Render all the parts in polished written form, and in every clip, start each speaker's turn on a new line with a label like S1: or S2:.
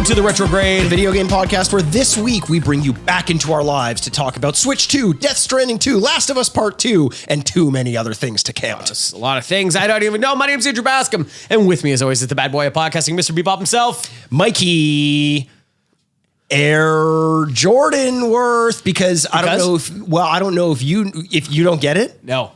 S1: Welcome to the Retrograde video game podcast, where this week we bring you back into our lives to talk about Switch 2, Death Stranding 2, Last of Us Part 2, and too many other things to count.
S2: A lot of things I don't even know. My name's Andrew Bascom, and with me as always is the bad boy of podcasting, Mr. Bebop himself,
S1: Mikey Air Jordan Worth, because I don't know if you don't get it.
S2: No.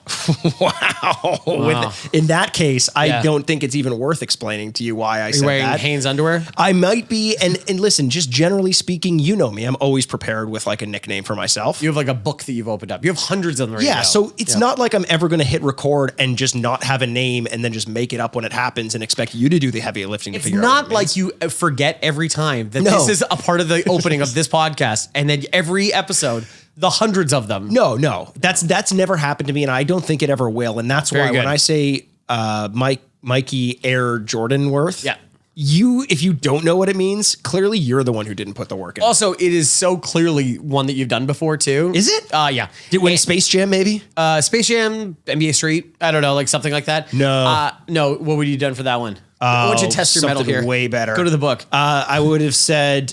S1: Wow. In that case, I don't think it's even worth explaining to you why I said that.
S2: Are you wearing Hanes underwear?
S1: I might be, and listen, just generally speaking, you know me, I'm always prepared with like a nickname for myself.
S2: You have like a book that you've opened up. You have hundreds of them right now.
S1: Yeah, so it's not like I'm ever going to hit record and just not have a name and then just make it up when it happens and expect you to do the heavy lifting to figure out.
S2: It's not like you forget every time that this is a part of the opening of this podcast, and then every episode, the hundreds of them.
S1: No, that's never happened to me, and I don't think it ever will. And that's why when I say Mikey Air Jordan Worth, if you don't know what it means, clearly you're the one who didn't put the work in.
S2: Also, it is so clearly one that you've done before too.
S1: Is it?
S2: Yeah.
S1: Did it win Space Jam maybe?
S2: Space Jam, NBA Street. I don't know, like something like that.
S1: No.
S2: No. What would you have done for that one? Why don't you test your metal here?
S1: Way better.
S2: Go to the book.
S1: I would have said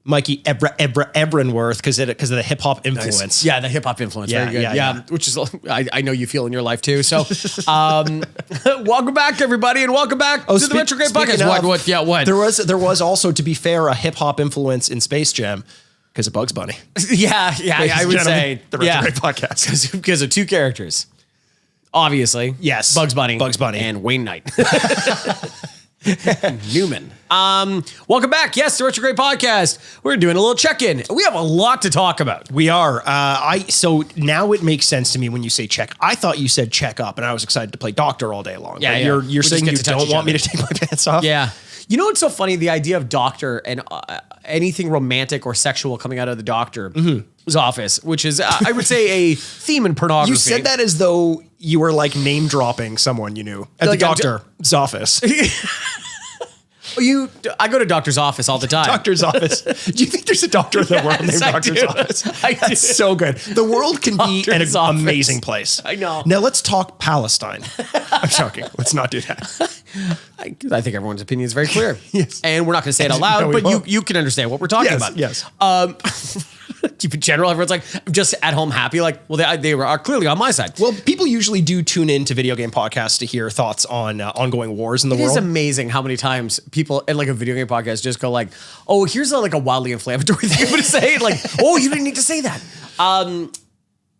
S1: Mikey Ebrenworth because of the hip hop influence.
S2: Nice. Yeah, the hip hop influence.
S1: Yeah,
S2: very good.
S1: yeah.
S2: Which is I know you feel in your life too. So, welcome back everybody, and welcome back to the Retrograde podcast. What?
S1: There was also, to be fair, a hip hop influence in Space Jam because of Bugs Bunny.
S2: Yeah, I would say
S1: the Retrograde podcast
S2: because of two characters. Obviously,
S1: yes,
S2: Bugs Bunny, and Wayne Knight. Newman. Welcome back. Yes, the Retrograde podcast. We're doing a little check-in. We have a lot to talk about.
S1: We are. So now it makes sense to me when you say check. I thought you said check up, and I was excited to play doctor all day long.
S2: Yeah,
S1: You're saying you don't want me to take my pants off?
S2: Yeah. You know what's so funny? The idea of doctor and anything romantic or sexual coming out of the doctor's office, which is, I would say, a theme in pornography.
S1: You said that as though you were like name dropping someone you knew at the doctor's office.
S2: I go to doctor's office all the time.
S1: Doctor's office. Do you think there's a doctor in the world named Doctor's Office? That's so good. The world can be an amazing place.
S2: I know.
S1: Now let's talk Palestine. I'm joking. Let's not do that.
S2: I think everyone's opinion is very clear.
S1: Yes.
S2: And we're not going to say it out loud, but you can understand what we're talking about.
S1: Yes.
S2: Keep it general. Everyone's like, I'm just at home happy. Like, well, they are clearly on my side.
S1: Well, people usually do tune in to video game podcasts to hear thoughts on ongoing wars in the world.
S2: It is amazing how many times people in like a video game podcast just go like, oh, here's a wildly inflammatory thing I'm going to say. Like, oh, you didn't need to say that.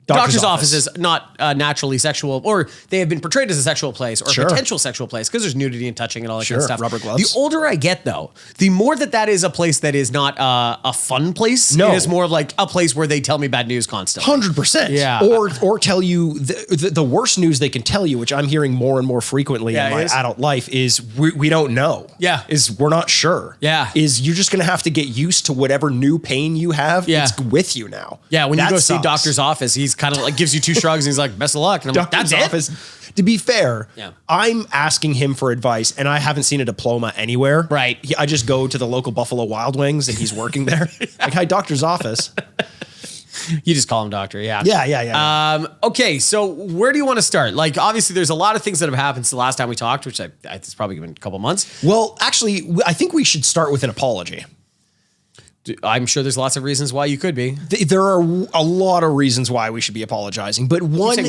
S2: Doctor's office is not naturally sexual, or they have been portrayed as a sexual place or a potential sexual place because there's nudity and touching and all that kind of stuff.
S1: Rubber gloves.
S2: The older I get, though, the more that is a place that is not a fun place.
S1: No.
S2: It is more of like a place where they tell me bad news constantly.
S1: 100%.
S2: Yeah.
S1: Or tell you the worst news they can tell you, which I'm hearing more and more frequently in my adult life, is we don't know.
S2: Yeah.
S1: Is we're not sure.
S2: Yeah.
S1: Is you're just going to have to get used to whatever new pain you have.
S2: Yeah.
S1: It's with you now.
S2: Yeah. When you go see doctor's office, he's kind of like gives you two shrugs and he's like, best of luck. And I'm
S1: Doctor's
S2: like,
S1: office. To be fair, I'm asking him for advice, and I haven't seen a diploma anywhere.
S2: Right.
S1: I just go to the local Buffalo Wild Wings, and he's working there. Like, hi, doctor's office.
S2: You just call him doctor. Yeah.
S1: Yeah.
S2: Okay. So where do you want to start? Like, obviously there's a lot of things that have happened since the last time we talked, which it's probably been a couple months.
S1: Well, actually, I think we should start with an apology.
S2: I'm sure there's lots of reasons why you could be.
S1: There are a lot of reasons why we should be apologizing, but one.
S2: What did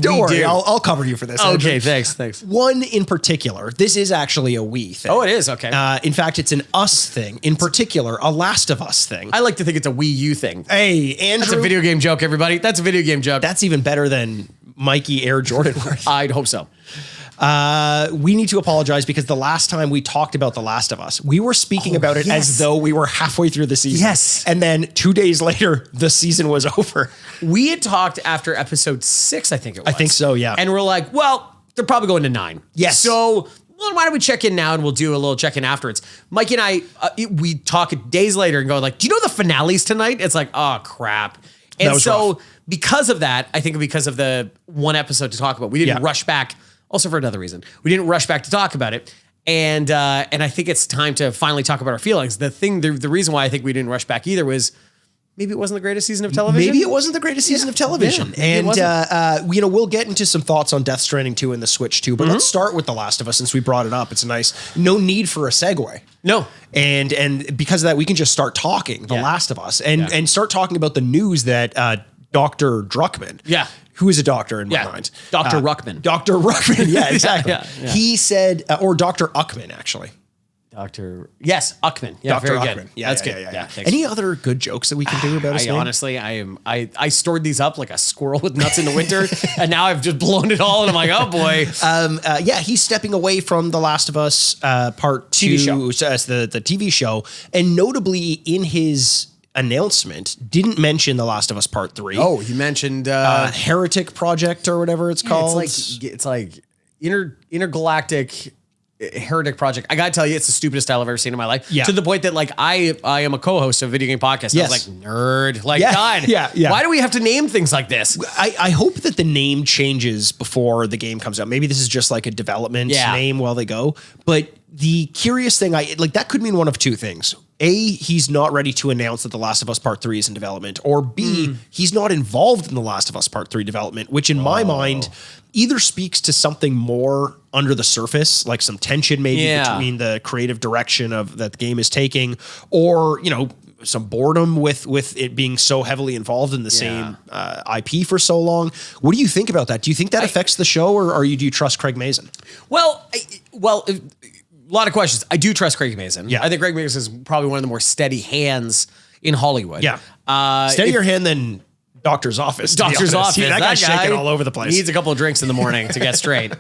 S1: Don't
S2: we
S1: worry,
S2: do?
S1: I'll cover you for this.
S2: Okay, thanks.
S1: One in particular, this is actually a we thing.
S2: Oh, it is? Okay.
S1: In fact, it's an us thing. In particular, a Last of Us thing.
S2: I like to think it's a Wii U thing.
S1: Hey, Andrew.
S2: That's a video game joke, everybody. That's a video game joke.
S1: That's even better than Mikey Air Jordan Worth.
S2: I'd hope so.
S1: We need to apologize because the last time we talked about The Last of Us, we were speaking about it as though we were halfway through the season.
S2: Yes.
S1: And then 2 days later, the season was over.
S2: We had talked after episode 6, I think it was.
S1: I think so, yeah.
S2: And we're like, well, they're probably going to 9.
S1: Yes.
S2: So why don't we check in now and we'll do a little check in afterwards. Mikey and I, we talk days later and go like, do you know the finale's tonight? It's like, oh, crap. And so because of that, I think because of the one episode to talk about, we didn't rush back. Also for another reason, we didn't rush back to talk about it. And I think it's time to finally talk about our feelings. The reason why I think we didn't rush back either was maybe it wasn't the greatest season of television.
S1: Maybe it wasn't the greatest season of television. And, we'll get into some thoughts on Death Stranding 2 and the Switch 2, but let's start with The Last of Us since we brought it up. It's no need for a segue.
S2: No.
S1: And because of that, we can just start talking The Last of Us and start talking about the news that Dr. Druckmann, who is a doctor in my mind.
S2: Dr. Ruckman.
S1: Dr. Ruckman, yeah, exactly. He said, or Dr. Uckman, actually.
S2: Uckman. Yeah,
S1: Dr.
S2: very
S1: Uckman.
S2: good.
S1: Yeah,
S2: that's
S1: yeah,
S2: good.
S1: Yeah. Any other good jokes that we can do about his name?
S2: Honestly, I stored these up like a squirrel with nuts in the winter, and now I've just blown it all, and I'm like, oh boy.
S1: He's stepping away from The Last of Us Part 2,
S2: TV show.
S1: As the TV show, and notably in his announcement didn't mention The Last of Us Part 3.
S2: Oh, he mentioned
S1: Heretic Project or whatever it's called.
S2: It's like intergalactic Heretic Project. I gotta tell you, it's the stupidest style I've ever seen in my life. Yeah. To the point that like I am a co-host of a video game podcast. Yes. I was like, nerd. Like, God. Yeah. Why do we have to name things like this?
S1: I hope that the name changes before the game comes out. Maybe this is just like a development name while they go. But the curious thing, that could mean one of two things. A, he's not ready to announce that The Last of Us Part 3 is in development. Or B, he's not involved in The Last of Us Part 3 development, which in my mind either speaks to something more under the surface, like some tension maybe between the creative direction of that the game is taking, or, some boredom with it being so heavily involved in the same IP for so long. What do you think about that? Do you think that affects the show, or do you trust Craig Mazin?
S2: Well, a lot of questions. I do trust Craig Mazin. Yeah. I think Craig Mazin is probably one of the more steady hands in Hollywood.
S1: Yeah. Steadier hand than Doctor's Office.
S2: Doctor's Office.
S1: That guy's shaking all over the place.
S2: He needs a couple of drinks in the morning to get straight.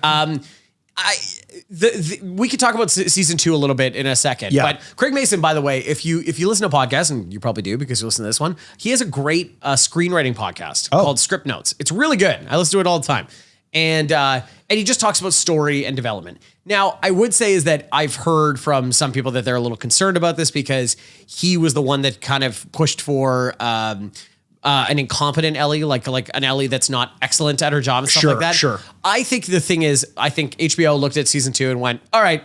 S2: We could talk about season 2 a little bit in a second. Yeah. But Craig Mazin, by the way, if you listen to podcasts, and you probably do because you listen to this one, he has a great screenwriting podcast called Script Notes. It's really good. I listen to it all the time. And he just talks about story and development. Now, I would say is that I've heard from some people that they're a little concerned about this because he was the one that kind of pushed for an incompetent Ellie, like an Ellie that's not excellent at her job and stuff like that. Sure. I think the thing is, I think HBO looked at season 2 and went, all right,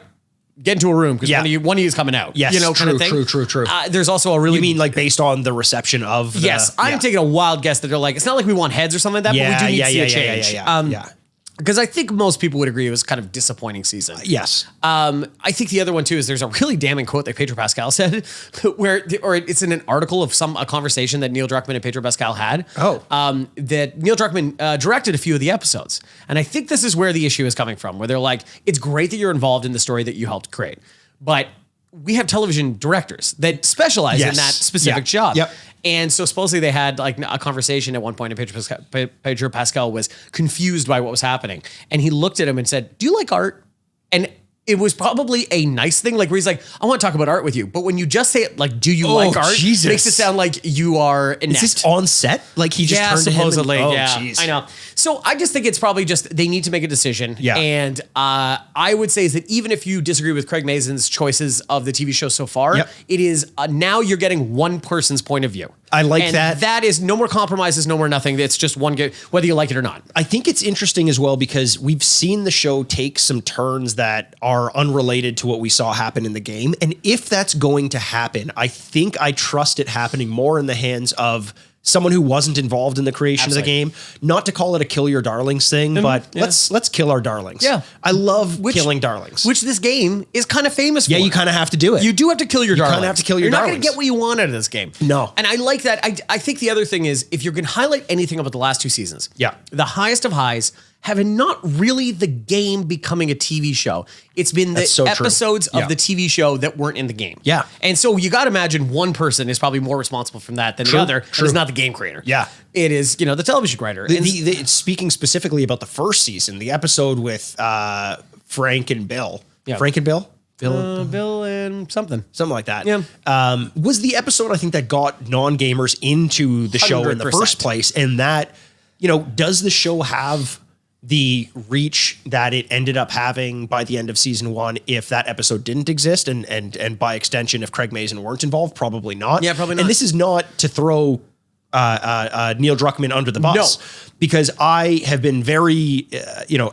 S2: get into a room because one of you is coming out.
S1: Yes,
S2: kind of thing.
S1: True.
S2: There's also a really...
S1: You mean like based on the reception of the...
S2: Yes, I'm taking a wild guess that they're like, it's not like we want heads or something like that, but we do need to see a change.
S1: Yeah.
S2: Because I think most people would agree it was kind of disappointing season.
S1: Yes.
S2: I think the other one too is there's a really damning quote that Pedro Pascal said, or it's in an article of a conversation that Neil Druckmann and Pedro Pascal had. That Neil Druckmann directed a few of the episodes, and I think this is where the issue is coming from, where they're like, it's great that you're involved in the story that you helped create, but we have television directors that specialize in that specific job. Yep. And so supposedly they had like a conversation at one point, and Pedro Pascal was confused by what was happening. And he looked at him and said, do you like art? And it was probably a nice thing, like where he's like, I want to talk about art with you. But when you just say it like, do you like art? Jesus. It makes it sound like you are inept.
S1: Is this on set? Like he just turned
S2: supposedly,
S1: to him
S2: and, I know. So I just think it's probably just, they need to make a decision. Yeah. And I would say is that even if you disagree with Craig Mazin's choices of the TV show so far, it is now you're getting one person's point of view.
S1: I like that.
S2: That is no more compromises, no more nothing. It's just one game, whether you like it or not.
S1: I think it's interesting as well because we've seen the show take some turns that are unrelated to what we saw happen in the game. And if that's going to happen, I think I trust it happening more in the hands of someone who wasn't involved in the creation of the game. Not to call it a kill your darlings thing, but let's kill our darlings. Yeah. I love killing darlings.
S2: Which this game is kind of famous for.
S1: Yeah, you kind of have to do it.
S2: You do have to kill your darlings. You
S1: kind of have to kill your darlings.
S2: You're not going to get what you want out of this game.
S1: No.
S2: And I like that. I think the other thing is, if you're going to highlight anything about the last 2 seasons, the highest of highs have not really the game becoming a TV show. It's been the episodes of the TV show that weren't in the game.
S1: Yeah.
S2: And so you got to imagine one person is probably more responsible from that than the other. It's not the game creator.
S1: Yeah.
S2: It is, the television writer.
S1: Speaking specifically about the first season, the episode with Frank and Bill. Yeah. Frank and Bill?
S2: Bill and something
S1: like that. Yeah. Was the episode, I think, that got non-gamers into the show 100%. In the first place. And that, does the show have the reach that it ended up having by the end of season 1 if that episode didn't exist, and by extension, if Craig Mazin weren't involved? Probably not.
S2: Yeah, probably not.
S1: And this is not to throw Neil Druckmann under the bus, because I have been very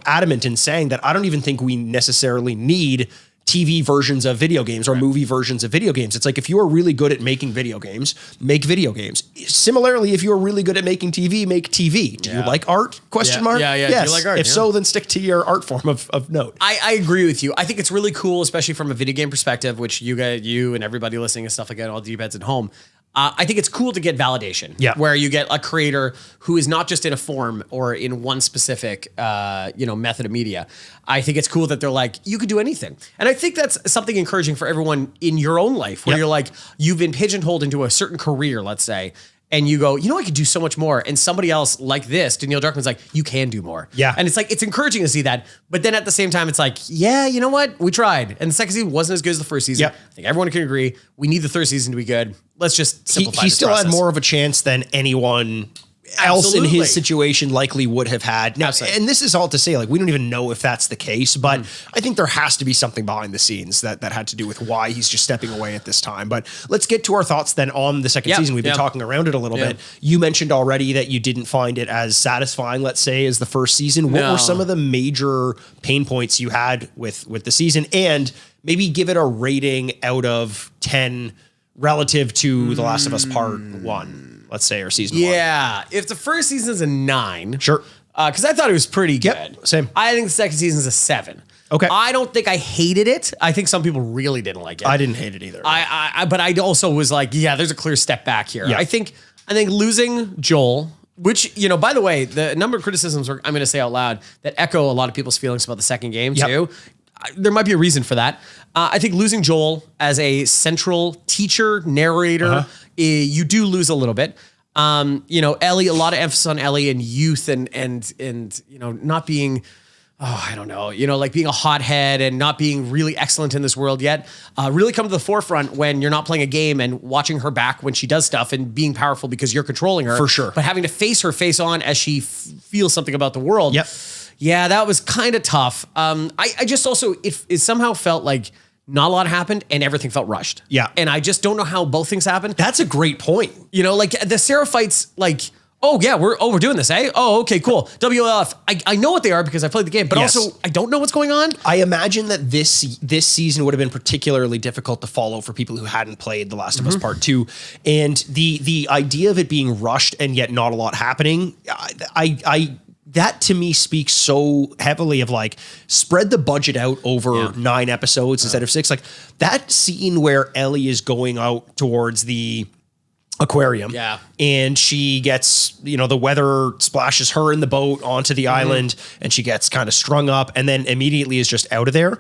S1: adamant in saying that I don't even think we necessarily need TV versions of video games or movie versions of video games. It's like, if you are really good at making video games, make video games. Similarly, if you are really good at making TV, make TV. Do you like art? Question mark.
S2: Yeah.
S1: Yes.
S2: Do you like art?
S1: If so, then stick to your art form of note.
S2: I agree with you. I think it's really cool, especially from a video game perspective, which you and everybody listening and stuff like that, all the beds at home. I think it's cool to get validation, where you get a creator who is not just in a form or in one specific, method of media. I think it's cool that they're like, you could do anything. And I think that's something encouraging for everyone in your own life, where you're like, you've been pigeonholed into a certain career, let's say, and you go, I could do so much more. And somebody else like this, Daniil Druckmann's like, you can do more.
S1: Yeah.
S2: And it's like, it's encouraging to see that. But then at the same time, it's like, yeah, you know what? We tried. And the second season wasn't as good as the first season. I think everyone can agree. We need the third season to be good. Let's just simplify
S1: He
S2: this
S1: still
S2: process.
S1: had more of a chance than anyone else in his situation likely would have had. Now, and this is all to say, like, we don't even know if that's the case, but I think there has to be something behind the scenes that had to do with why he's just stepping away at this time. But let's get to our thoughts then on the second season. We've been talking around it a little bit. You mentioned already that you didn't find it as satisfying, let's say, as the first season. What were some of the major pain points you had with the season? And maybe give it a rating out of 10 relative to The Last of Us Part 1. Let's say, or season 1.
S2: Yeah. If the first season is a 9.
S1: Sure.
S2: Because I thought it was pretty good.
S1: Yep, same.
S2: I think the second season is a 7.
S1: Okay.
S2: I don't think I hated it. I think some people really didn't like it.
S1: I didn't hate it either.
S2: But I also was like, there's a clear step back here.
S1: Yeah.
S2: I think losing Joel, which, by the way, the number of criticisms I'm going to say out loud that echo a lot of people's feelings about the second game too. There might be a reason for that. I think losing Joel as a central teacher, narrator, you do lose a little bit. Ellie, a lot of emphasis on Ellie and youth and not being, I don't know, like being a hothead and not being really excellent in this world yet, really come to the forefront when you're not playing a game and watching her back when she does stuff and being powerful because you're controlling her.
S1: For sure.
S2: But having to face her face on as she feels something about the world.
S1: Yep.
S2: Yeah, that was kind of tough. I just also, it somehow felt like not a lot happened and everything felt rushed.
S1: Yeah.
S2: And I just don't know how both things happened.
S1: That's a great point.
S2: Like the Sarah fights, like, oh yeah, we're doing this, eh? Oh, okay, cool. WLF. I know what they are because I played the game, but also I don't know what's going on.
S1: I imagine that this season would have been particularly difficult to follow for people who hadn't played The Last of Us Part 2. And the idea of it being rushed and yet not a lot happening, that to me speaks so heavily of like, spread the budget out over 9 episodes instead of 6. Like that scene where Ellie is going out towards the aquarium and she gets, the weather splashes her in the boat onto the island and she gets kind of strung up and then immediately is just out of there.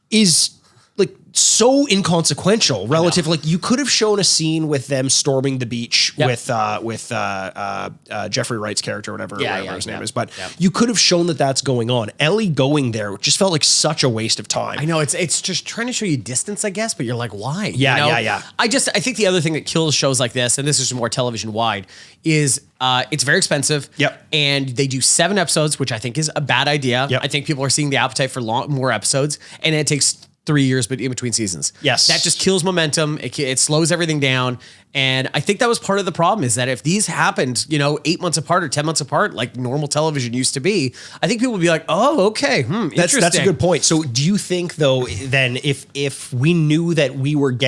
S1: Is like so inconsequential relative. Like you could have shown a scene with them storming the beach with Jeffrey Wright's character, whatever his name is. But you could have shown that that's going on. Ellie going there just felt like such a waste of time.
S2: I know it's just trying to show you distance, I guess, but you're like, why?
S1: Yeah.
S2: I think the other thing that kills shows like this, and this is more television wide, is it's very expensive. And they do 7 episodes, which I think is a bad idea. I think people are seeing the appetite for more episodes, and it takes 3 years, but in between seasons.
S1: Yes.
S2: That just kills momentum. It slows everything down. And I think that was part of the problem is that if these happened, 8 months apart or 10 months apart, like normal television used to be, I think people would be like, oh, okay. Interesting.
S1: That's a good point. So do you think though, then if we knew that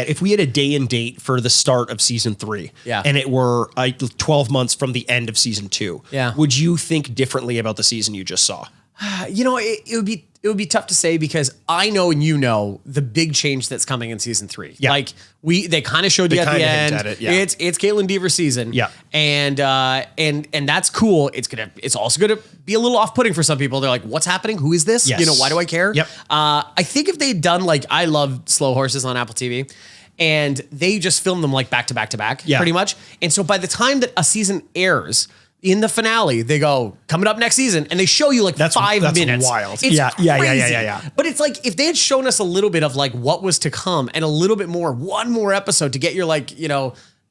S1: if we had a day and date for the start of season 3 and it were 12 months from the end of season 2, would you think differently about the season you just saw?
S2: It would be tough to say because I know and the big change that's coming in season 3. Like they kind of showed you at the end. It's Caitlin Deaver's season. And that's cool. It's also gonna be a little off-putting for some people. They're like, what's happening? Who is this? Why do I care? I think if they'd done I love Slow Horses on Apple TV. And they just filmed them like back to back to back, pretty much. And so by the time that a season airs, in the finale, they go, coming up next season, and they show you that's 5 minutes.
S1: That's wild.
S2: It's crazy.
S1: Yeah.
S2: But it's like, if they had shown us a little bit of what was to come and a little bit more, one more episode to get your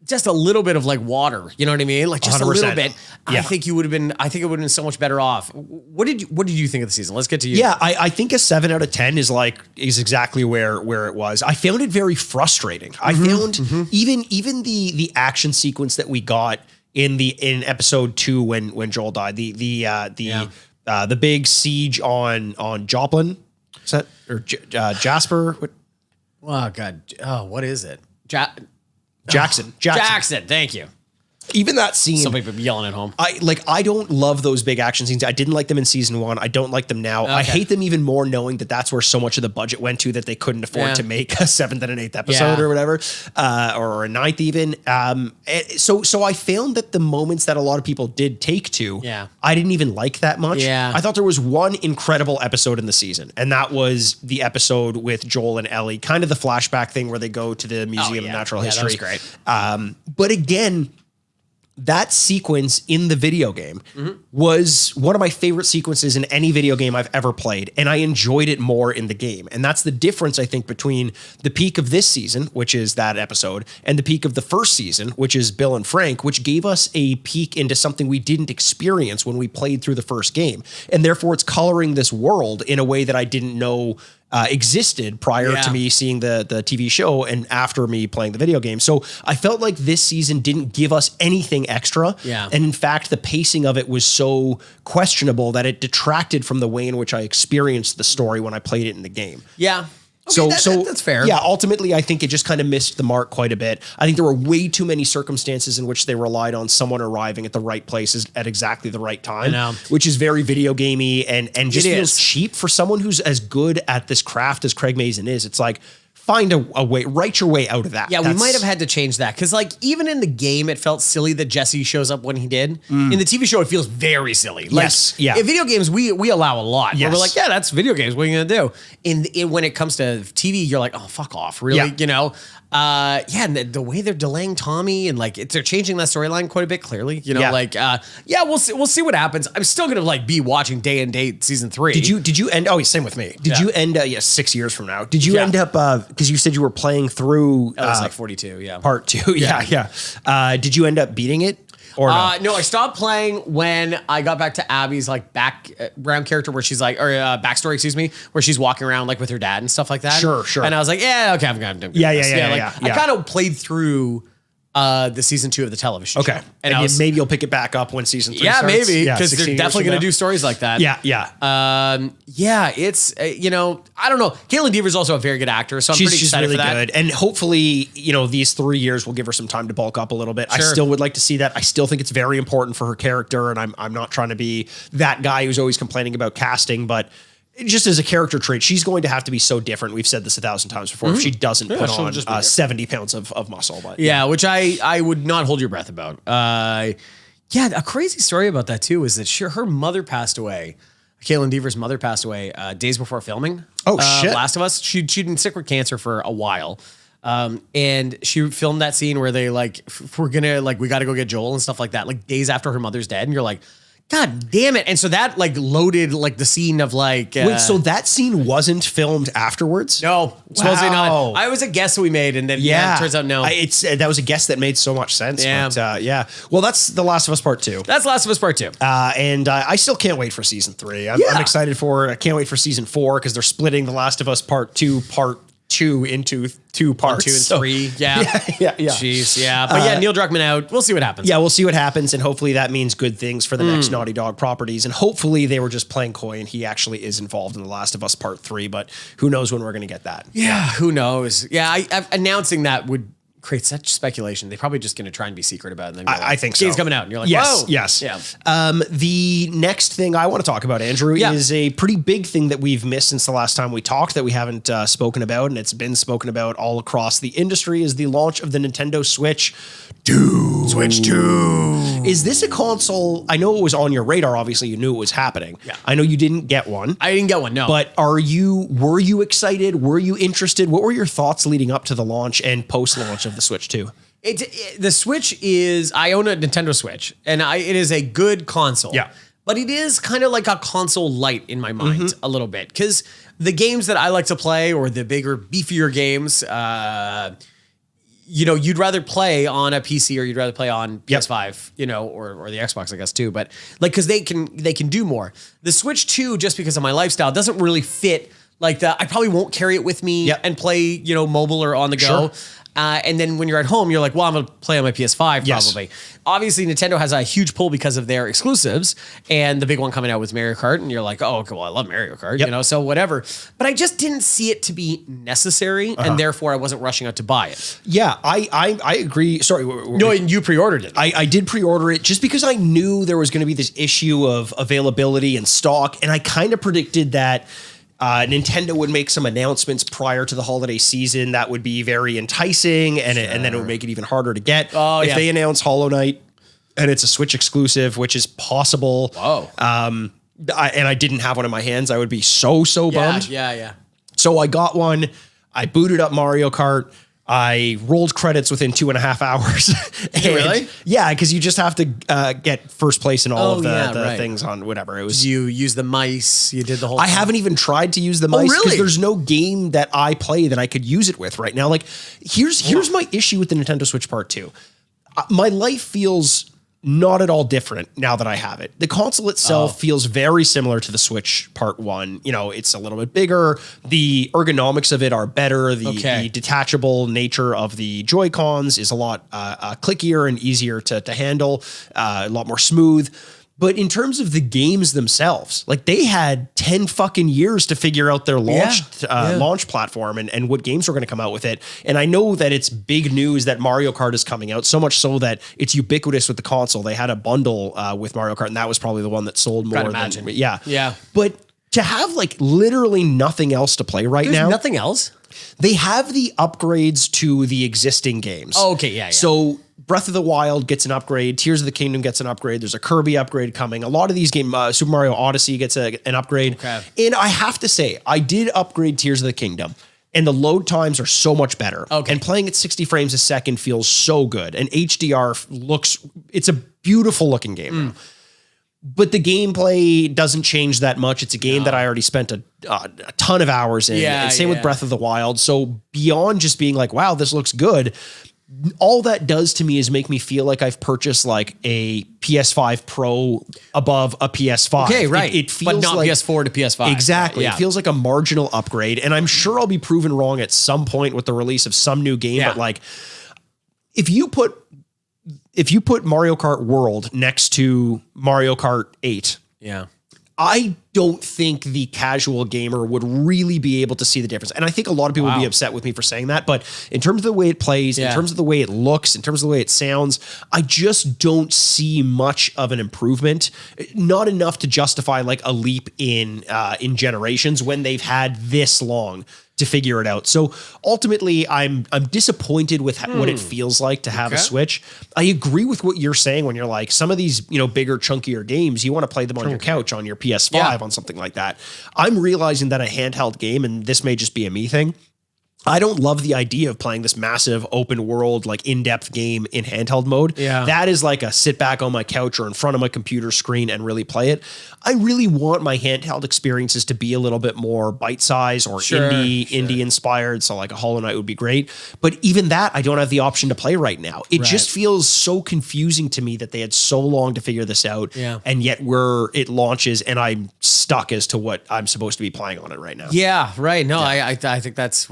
S2: just a little bit of water, you know what I mean? Just 100%. A little bit. I think it would have been so much better off. What did you think of the season? Let's get to you.
S1: Yeah, I think a 7 out of 10 is exactly where it was. I found it very frustrating. I found even the action sequence that we got in episode 2 when Joel died, the big siege on Joplin. Is that or Jasper? What?
S2: Oh God. Oh, what is it?
S1: Jackson.
S2: Jackson. Thank you.
S1: Even that scene.
S2: Some people yelling at home.
S1: I don't love those big action scenes. I didn't like them in season 1. I don't like them now. Okay. I hate them even more knowing that that's where so much of the budget went to that they couldn't afford to make a 7th and an 8th episode or whatever, or a 9th even. So I found that the moments that a lot of people did take to, I didn't even like that much.
S2: Yeah.
S1: I thought there was one incredible episode in the season, and that was the episode with Joel and Ellie, kind of the flashback thing where they go to the Museum of Natural History.
S2: That was great.
S1: But again, that sequence in the video game was one of my favorite sequences in any video game I've ever played, and I enjoyed it more in the game. And that's the difference, I think, between the peak of this season, which is that episode, and the peak of the first season, which is Bill and Frank, which gave us a peek into something we didn't experience when we played through the first game. And therefore, it's coloring this world in a way that I didn't know existed prior to me seeing the TV show and after me playing the video game. So I felt like this season didn't give us anything extra.
S2: Yeah.
S1: And in fact, the pacing of it was so questionable that it detracted from the way in which I experienced the story when I played it in the game.
S2: Yeah.
S1: Okay,
S2: so that's fair.
S1: Yeah, ultimately, I think it just kind of missed the mark quite a bit. I think there were way too many circumstances in which they relied on someone arriving at the right places at exactly the right time, which is very video gamey and just feels cheap for someone who's as good at this craft as Craig Mazin is. It's like, find a way, write your way out of that.
S2: Yeah, we might have had to change that because, like, even in the game, it felt silly that Jesse shows up when he did. In the TV show, it feels very silly. Like, in video games, we allow a lot. Where we're like, yeah, that's video games. What are you gonna do? When it comes to TV, you're like, oh, fuck off, really? You know. And the way they're delaying Tommy and like they're changing that storyline quite a bit. Clearly, you know, we'll see what happens. I'm still gonna like be watching day and date season 3.
S1: Did you end? Oh, same with me. Did you end? 6 years from now. Did you end up? Because you said you were playing through.
S2: It was like 42. Yeah,
S1: part 2. Yeah. Did you end up beating it? Or
S2: no, I stopped playing when I got back to Abby's like background character where she's like, or backstory, excuse me, where she's walking around like with her dad and stuff like that.
S1: Sure.
S2: And I was like, yeah, okay, I'm going to do this. I kind of played through the season 2 of the television show.
S1: And maybe you'll pick it back up when season 3 starts.
S2: Maybe, because they're definitely going to do stories like that. It's, I don't know. Caitlin Deaver's also a very good actor, so I'm pretty excited
S1: really
S2: for that.
S1: Good. And hopefully, these 3 years will give her some time to bulk up a little bit. I still would like to see that. I still think it's very important for her character, and I'm not trying to be that guy who's always complaining about casting, but just as a character trait, she's going to have to be so different. We've said this 1,000 times before. If she doesn't put on 70 pounds of muscle. But
S2: which I would not hold your breath about. A crazy story about that too is that her mother passed away. Caitlin Deaver's mother passed away days before filming.
S1: Shit.
S2: Last of Us. She'd been sick with cancer for a while. And she filmed that scene where they we got to go get Joel and stuff like that, like days after her mother's dead. And you're like, God damn it. And so that loaded the scene of wait,
S1: so that scene wasn't filmed afterwards?
S2: No, supposedly not. I was a guess we made, and then it turns out no.
S1: That was a guess that made so much sense. Yeah. But, well, that's The Last of Us Part 2.
S2: That's Last of Us Part 2.
S1: And I still can't wait for season 3. I'm excited for it. I can't wait for season 4 because they're splitting The Last of Us Part 2 into 2 parts.
S2: 1, 2, and 3. Yeah. Jeez. Yeah. But Neil Druckmann out. We'll see what happens.
S1: Yeah, we'll see what happens. And hopefully that means good things for the next Naughty Dog properties. And hopefully they were just playing coy and he actually is involved in The Last of Us Part 3. But who knows when we're going to get that.
S2: Yeah. Who knows? Yeah. Announcing that would create such speculation. They're probably just going to try and be secret about it. And then
S1: I think so.
S2: Game's coming out. And you're like,
S1: yes,
S2: whoa.
S1: Yes.
S2: Yeah.
S1: The next thing I want to talk about, Andrew, is a pretty big thing that we've missed since the last time we talked that we haven't spoken about, and it's been spoken about all across the industry, is the launch of the Nintendo Switch 2.
S2: Switch 2.
S1: Is this a console? I know it was on your radar. Obviously, you knew it was happening. Yeah. I know you didn't get one.
S2: I didn't get one, no.
S1: But were you excited? Were you interested? What were your thoughts leading up to the launch and post-launch of the Switch 2?
S2: The Switch is, I own a Nintendo Switch, and it is a good console.
S1: Yeah.
S2: But it is kind of like a console light in my mind a little bit, because the games that I like to play, or the bigger, beefier games, you'd rather play on a PC or you'd rather play on PS5, or the Xbox, I guess, too. But because they can do more. The Switch 2, just because of my lifestyle, doesn't really fit Like I probably won't carry it with me and play, mobile or on the go. And then when you're at home, you're like, well, I'm going to play on my PS5 probably. Obviously, Nintendo has a huge pull because of their exclusives, and the big one coming out was Mario Kart, and you're like, oh, okay, well, I love Mario Kart, so whatever. But I just didn't see it to be necessary, and therefore I wasn't rushing out to buy it.
S1: Yeah, I agree. Sorry.
S2: No, and you pre-ordered it.
S1: I did pre-order it just because I knew there was going to be this issue of availability and stock, and I kind of predicted that Nintendo would make some announcements prior to the holiday season that would be very enticing, and then it would make it even harder to get. If they announce Hollow Knight and it's a Switch exclusive, which is possible. And I didn't have one in my hands, I would be so bummed.
S2: Yeah.
S1: So I got one. I booted up Mario Kart. I rolled credits within 2.5 hours.
S2: Really?
S1: Yeah, because you just have to get first place in all of the things on whatever. It was.
S2: You use the mice. You did the whole.
S1: I haven't even tried to use the mice because there's no game that I play that I could use it with right now. Like, here's my issue with the Nintendo Switch Part 2. My life feels not at all different now that I have it. The console itself feels very similar to the Switch Part 1. It's a little bit bigger. The ergonomics of it are better. The detachable nature of the Joy-Cons is a lot clickier and easier to handle, a lot more smooth. But in terms of the games themselves, like they had 10 fucking years to figure out their launch platform and what games were going to come out with it. And I know that it's big news that Mario Kart is coming out, so much so that it's ubiquitous with the console. They had a bundle with Mario Kart, and that was probably the one that sold more than. Yeah. But to have like literally nothing else to play right now.
S2: Nothing else?
S1: They have the upgrades to the existing games.
S2: Oh, okay, yeah.
S1: So Breath of the Wild gets an upgrade. Tears of the Kingdom gets an upgrade. There's a Kirby upgrade coming. A lot of these games, Super Mario Odyssey gets an upgrade. Okay. And I have to say, I did upgrade Tears of the Kingdom, and the load times are so much better. Okay. And playing at 60 frames a second feels so good. And HDR it's a beautiful looking game now. But the gameplay doesn't change that much. It's a game that I already spent a ton of hours in. And same with Breath of the Wild. So beyond just being like, wow, this looks good, all that does to me is make me feel like I've purchased like a PS5 Pro above a PS5.
S2: Okay, right.
S1: It feels
S2: but not
S1: like
S2: PS4 to PS5.
S1: Exactly. It feels like a marginal upgrade. And I'm sure I'll be proven wrong at some point with the release of some new game. But like, if you put Mario Kart World next to Mario Kart 8, I don't think the casual gamer would really be able to see the difference. And I think a lot of people would be upset with me for saying that. But in terms of the way it plays, in terms of the way it looks, in terms of the way it sounds, I just don't see much of an improvement. Not enough to justify like a leap in generations when they've had this long to figure it out. So ultimately, I'm disappointed with what it feels like to have a Switch. I agree with what you're saying when you're like, some of these, bigger, chunkier games, you want to play them on your couch, on your PS5, on something like that. I'm realizing that a handheld game, and this may just be a me thing, I don't love the idea of playing this massive open world, like in-depth game in handheld mode. Yeah. That is like a sit back on my couch or in front of my computer screen and really play it. I really want my handheld experiences to be a little bit more bite-sized or indie inspired. So like a Hollow Knight would be great. But even that, I don't have the option to play right now. It just feels so confusing to me that they had so long to figure this out. Yeah. And yet it launches and I'm stuck as to what I'm supposed to be playing on it right now.
S2: Yeah, right. No, I think that's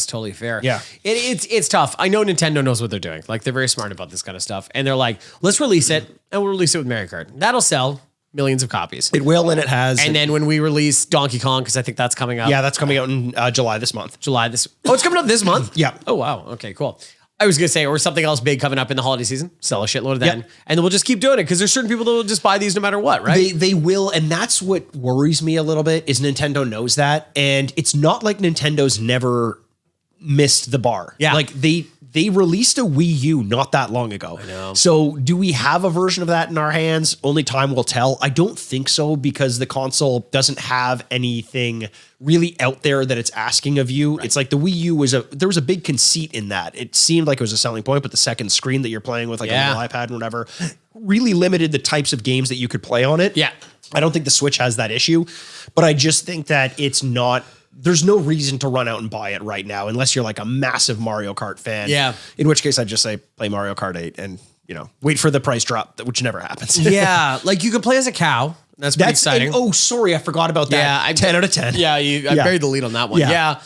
S2: totally fair. Yeah. It's tough. I know Nintendo knows what they're doing. Like they're very smart about this kind of stuff. And they're like, let's release it and we'll release it with Mario Kart. That'll sell millions of copies.
S1: It will, and it has.
S2: And then when we release Donkey Kong, because I think that's coming out.
S1: Yeah, that's coming out in July this month.
S2: Oh, it's coming out this month?
S1: Yeah.
S2: Oh, wow. Okay, cool. I was going to say, or something else big coming up in the holiday season. Sell a shitload of that. And then we'll just keep doing it because there's certain people that will just buy these no matter what, right?
S1: They will. And that's what worries me a little bit is Nintendo knows that. And it's not like Nintendo's never missed the bar. Yeah. Like they released a Wii U not that long ago. I know. So do we have a version of that in our hands? Only time will tell. I don't think so because the console doesn't have anything really out there that it's asking of you. Right. It's like the Wii U there was a big conceit in that. It seemed like it was a selling point, but the second screen that you're playing with like a little iPad and whatever really limited the types of games that you could play on it. Yeah. I don't think the Switch has that issue, but I just think that there's no reason to run out and buy it right now unless you're like a massive Mario Kart fan. Yeah. In which case I'd just say play Mario Kart 8 and, wait for the price drop, which never happens.
S2: Yeah. Like you can play as a cow That's pretty exciting.
S1: Oh, sorry, I forgot about that.
S2: Yeah,
S1: 10 out of 10.
S2: Yeah, I buried the lead on that one. Yeah.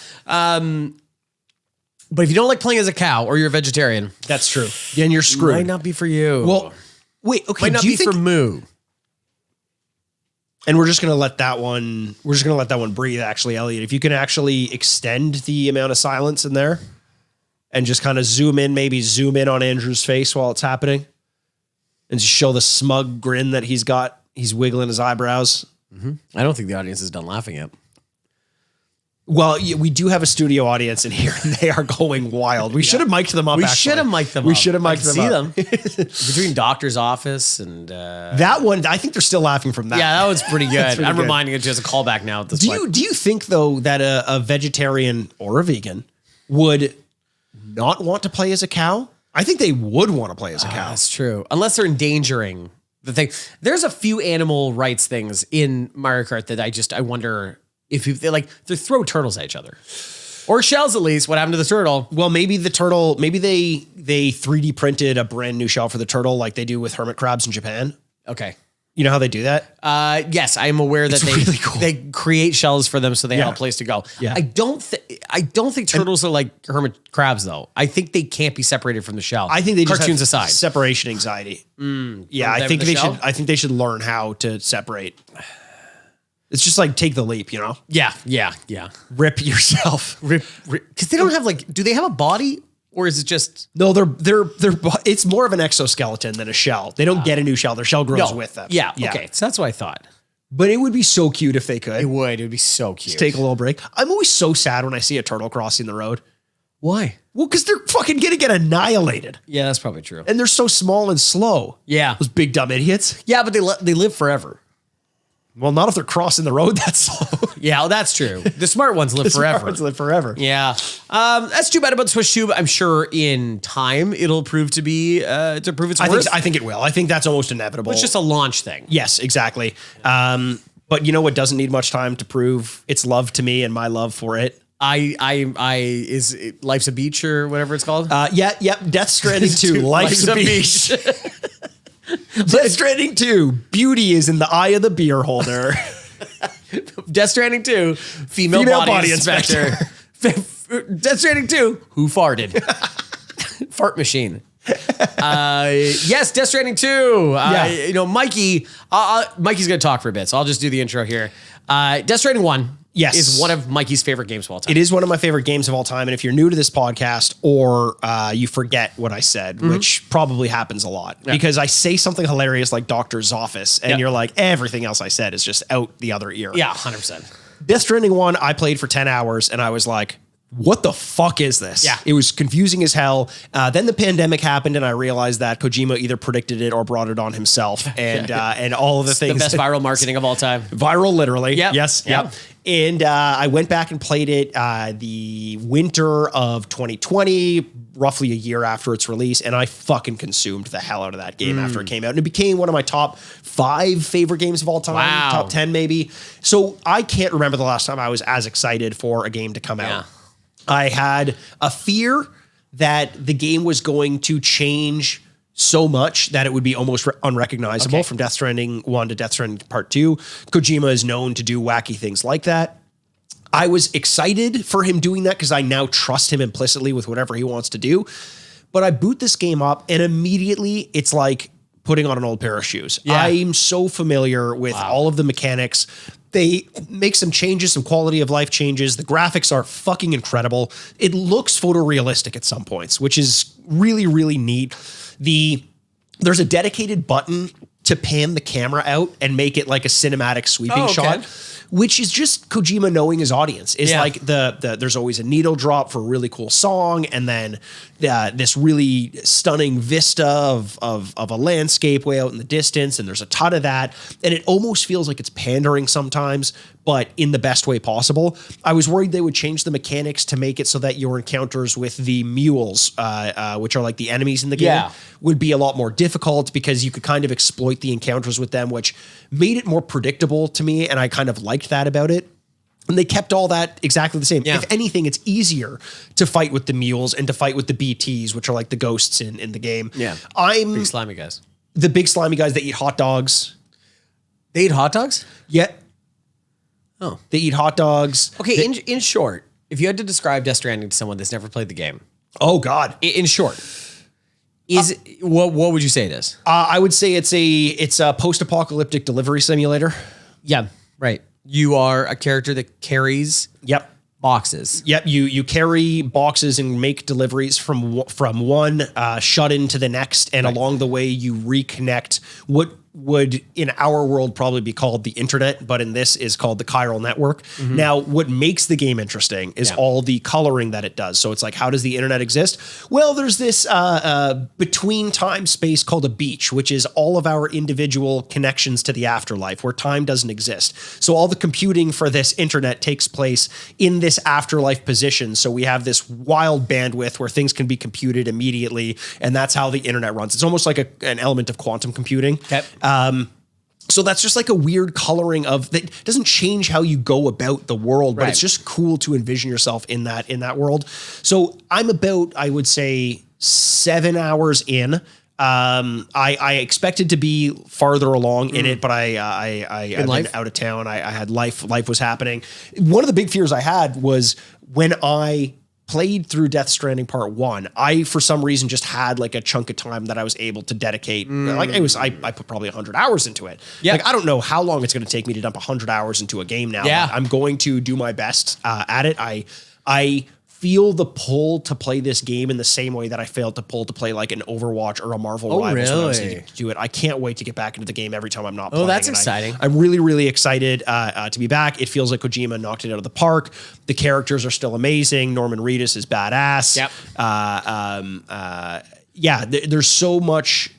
S2: But if you don't like playing as a cow or you're a vegetarian,
S1: that's true. Then you're screwed.
S2: Might not be for you.
S1: Well, wait, okay.
S2: Might not be for Moo.
S1: And we're just gonna let that one. We're just gonna let that one breathe. Actually, Elliot, if you can actually extend the amount of silence in there, and just kind of maybe zoom in on Andrew's face while it's happening, and just show the smug grin that he's got. He's wiggling his eyebrows.
S2: Mm-hmm. I don't think the audience is done laughing yet.
S1: Well, we do have a studio audience in here, and they are going wild. We should have mic'd them up.
S2: We should have mic'd them up.
S1: We should have mic'd them
S2: see
S1: up.
S2: them between doctor's office and
S1: that one. I think they're still laughing from that.
S2: Yeah, that was pretty good.
S1: Pretty
S2: I'm
S1: good.
S2: reminding it just a callback now at this point.
S1: Do you think though that a vegetarian or a vegan would not want to play as a cow? I think they would want to play as a cow.
S2: That's true, unless they're endangering the thing. There's a few animal rights things in Mario Kart that I wonder. If they throw turtles at each other, or shells at least. What happened to the turtle?
S1: Well, maybe the turtle. Maybe they 3D printed a brand new shell for the turtle, like they do with hermit crabs in Japan.
S2: Okay,
S1: you know how they do that?
S2: Yes, I am aware that
S1: really cool.
S2: they create shells for them so they have a place to go.
S1: Yeah.
S2: I don't think turtles are like hermit crabs though. I think they can't be separated from the shell.
S1: I think they just
S2: cartoons
S1: have
S2: aside
S1: separation anxiety. Yeah, I think they should. I think they should learn how to separate. It's just like take the leap, you know?
S2: Yeah.
S1: Rip yourself.
S2: Rip. Because they don't have do they have a body or is it just?
S1: No, it's more of an exoskeleton than a shell. They don't get a new shell. Their shell grows with them.
S2: Yeah. Okay. So that's what I thought.
S1: But it would be so cute if they could.
S2: It would be so cute.
S1: Just take a little break. I'm always so sad when I see a turtle crossing the road.
S2: Why?
S1: Well, because they're fucking going to get annihilated.
S2: Yeah, that's probably true.
S1: And they're so small and slow.
S2: Yeah.
S1: Those big dumb idiots.
S2: Yeah, but they live forever.
S1: Well, not if they're crossing the road that slow.
S2: Yeah, well, that's true. The smart ones live forever.
S1: Smart ones live forever.
S2: Yeah. That's too bad about the Switch 2, but I'm sure in time it'll prove to be prove its worth.
S1: I think it will. I think that's almost inevitable.
S2: It's just a launch thing.
S1: Yes, exactly. But you know what doesn't need much time to prove its love to me and my love for it?
S2: Is it Life's a Beach or whatever it's called?
S1: Death Stranding 2, Life's a Beach. Death Stranding 2, beauty is in the eye of the beer holder.
S2: Death Stranding 2, female body inspector. Death Stranding 2, who farted? Fart machine. Yes, Death Stranding 2. Mikey's going to talk for a bit, so I'll just do the intro here. Death Stranding 1.
S1: Yes.
S2: Is one of Mikey's favorite games of all time.
S1: It is one of my favorite games of all time. And if you're new to this podcast or you forget what I said, which probably happens a lot because I say something hilarious like Doctor's Office and you're like, everything else I said is just out the other ear.
S2: Yeah, 100%.
S1: Death Stranding 1, I played for 10 hours and I was like, what the fuck is this?
S2: Yeah.
S1: It was confusing as hell. Then the pandemic happened and I realized that Kojima either predicted it or brought it on himself and all of the things.
S2: The best viral marketing of all time.
S1: Viral, literally.
S2: Yep.
S1: Yes. Yep. And I went back and played it the winter of 2020, roughly a year after its release. And I fucking consumed the hell out of that game after it came out. And it became one of my top 5 favorite games of all time.
S2: Wow.
S1: Top 10 maybe. So I can't remember the last time I was as excited for a game to come out. I had a fear that the game was going to change so much that it would be almost unrecognizable from Death Stranding 1 to Death Stranding Part 2. Kojima is known to do wacky things like that. I was excited for him doing that because I now trust him implicitly with whatever he wants to do. But I boot this game up and immediately it's like putting on an old pair of shoes.
S2: Yeah.
S1: I'm so familiar with all of the mechanics. They make some changes, some quality of life changes. The graphics are fucking incredible. It looks photorealistic at some points, which is really, really neat. There's a dedicated button to pan the camera out and make it like a cinematic sweeping shot, which is just Kojima knowing his audience. It's like there's always a needle drop for a really cool song, and then this really stunning vista of a landscape way out in the distance, and there's a ton of that, and it almost feels like it's pandering sometimes, but in the best way possible. I was worried they would change the mechanics to make it so that your encounters with the mules, which are like the enemies in the game, would be a lot more difficult because you could kind of exploit the encounters with them, which made it more predictable to me, and I kind of liked that about it. And they kept all that exactly the same. If anything, it's easier to fight with the mules and to fight with the BTs, which are like the ghosts in the game.
S2: Yeah.
S1: I'm
S2: big slimy guys.
S1: The big slimy guys that eat hot dogs.
S2: They eat hot dogs?
S1: Yeah.
S2: Oh.
S1: They eat hot dogs.
S2: Okay, in short, if you had to describe Death Stranding to someone that's never played the game.
S1: Oh, God.
S2: In short, what would you say it is?
S1: I would say it's a post-apocalyptic delivery simulator.
S2: Yeah, right. You are a character that carries boxes.
S1: Yep, you carry boxes and make deliveries from one shut-in to the next, and along the way you reconnect what would in our world probably be called the internet, but in this is called the chiral network. Now, what makes the game interesting is all the coloring that it does. So it's like, how does the internet exist? Well, there's this between time space called a beach, which is all of our individual connections to the afterlife where time doesn't exist. So all the computing for this internet takes place in this afterlife position. So we have this wild bandwidth where things can be computed immediately, and that's how the internet runs. It's almost like an element of quantum computing.
S2: Okay.
S1: So that's just like a weird coloring of that doesn't change how you go about the world, but it's just cool to envision yourself in that world. So I'm about, I would say, 7 hours in. I expected to be farther along in it, but I've been out of town. I had life was happening. One of the big fears I had was when I played through Death Stranding Part 1, I, for some reason, just had like a chunk of time that I was able to dedicate. Like I put probably 100 hours into it. Yeah. Like, I don't know how long it's going to take me to dump 100 hours into a game now. Yeah. I'm going to do my best at it. I feel the pull to play this game in the same way that I failed to pull to play like an Overwatch or a Marvel Rivals when I was able to do it. I can't wait to get back into the game every time I'm not playing.
S2: Oh, that's exciting.
S1: I'm really, really excited to be back. It feels like Kojima knocked it out of the park. The characters are still amazing. Norman Reedus is badass. Yep. There's so much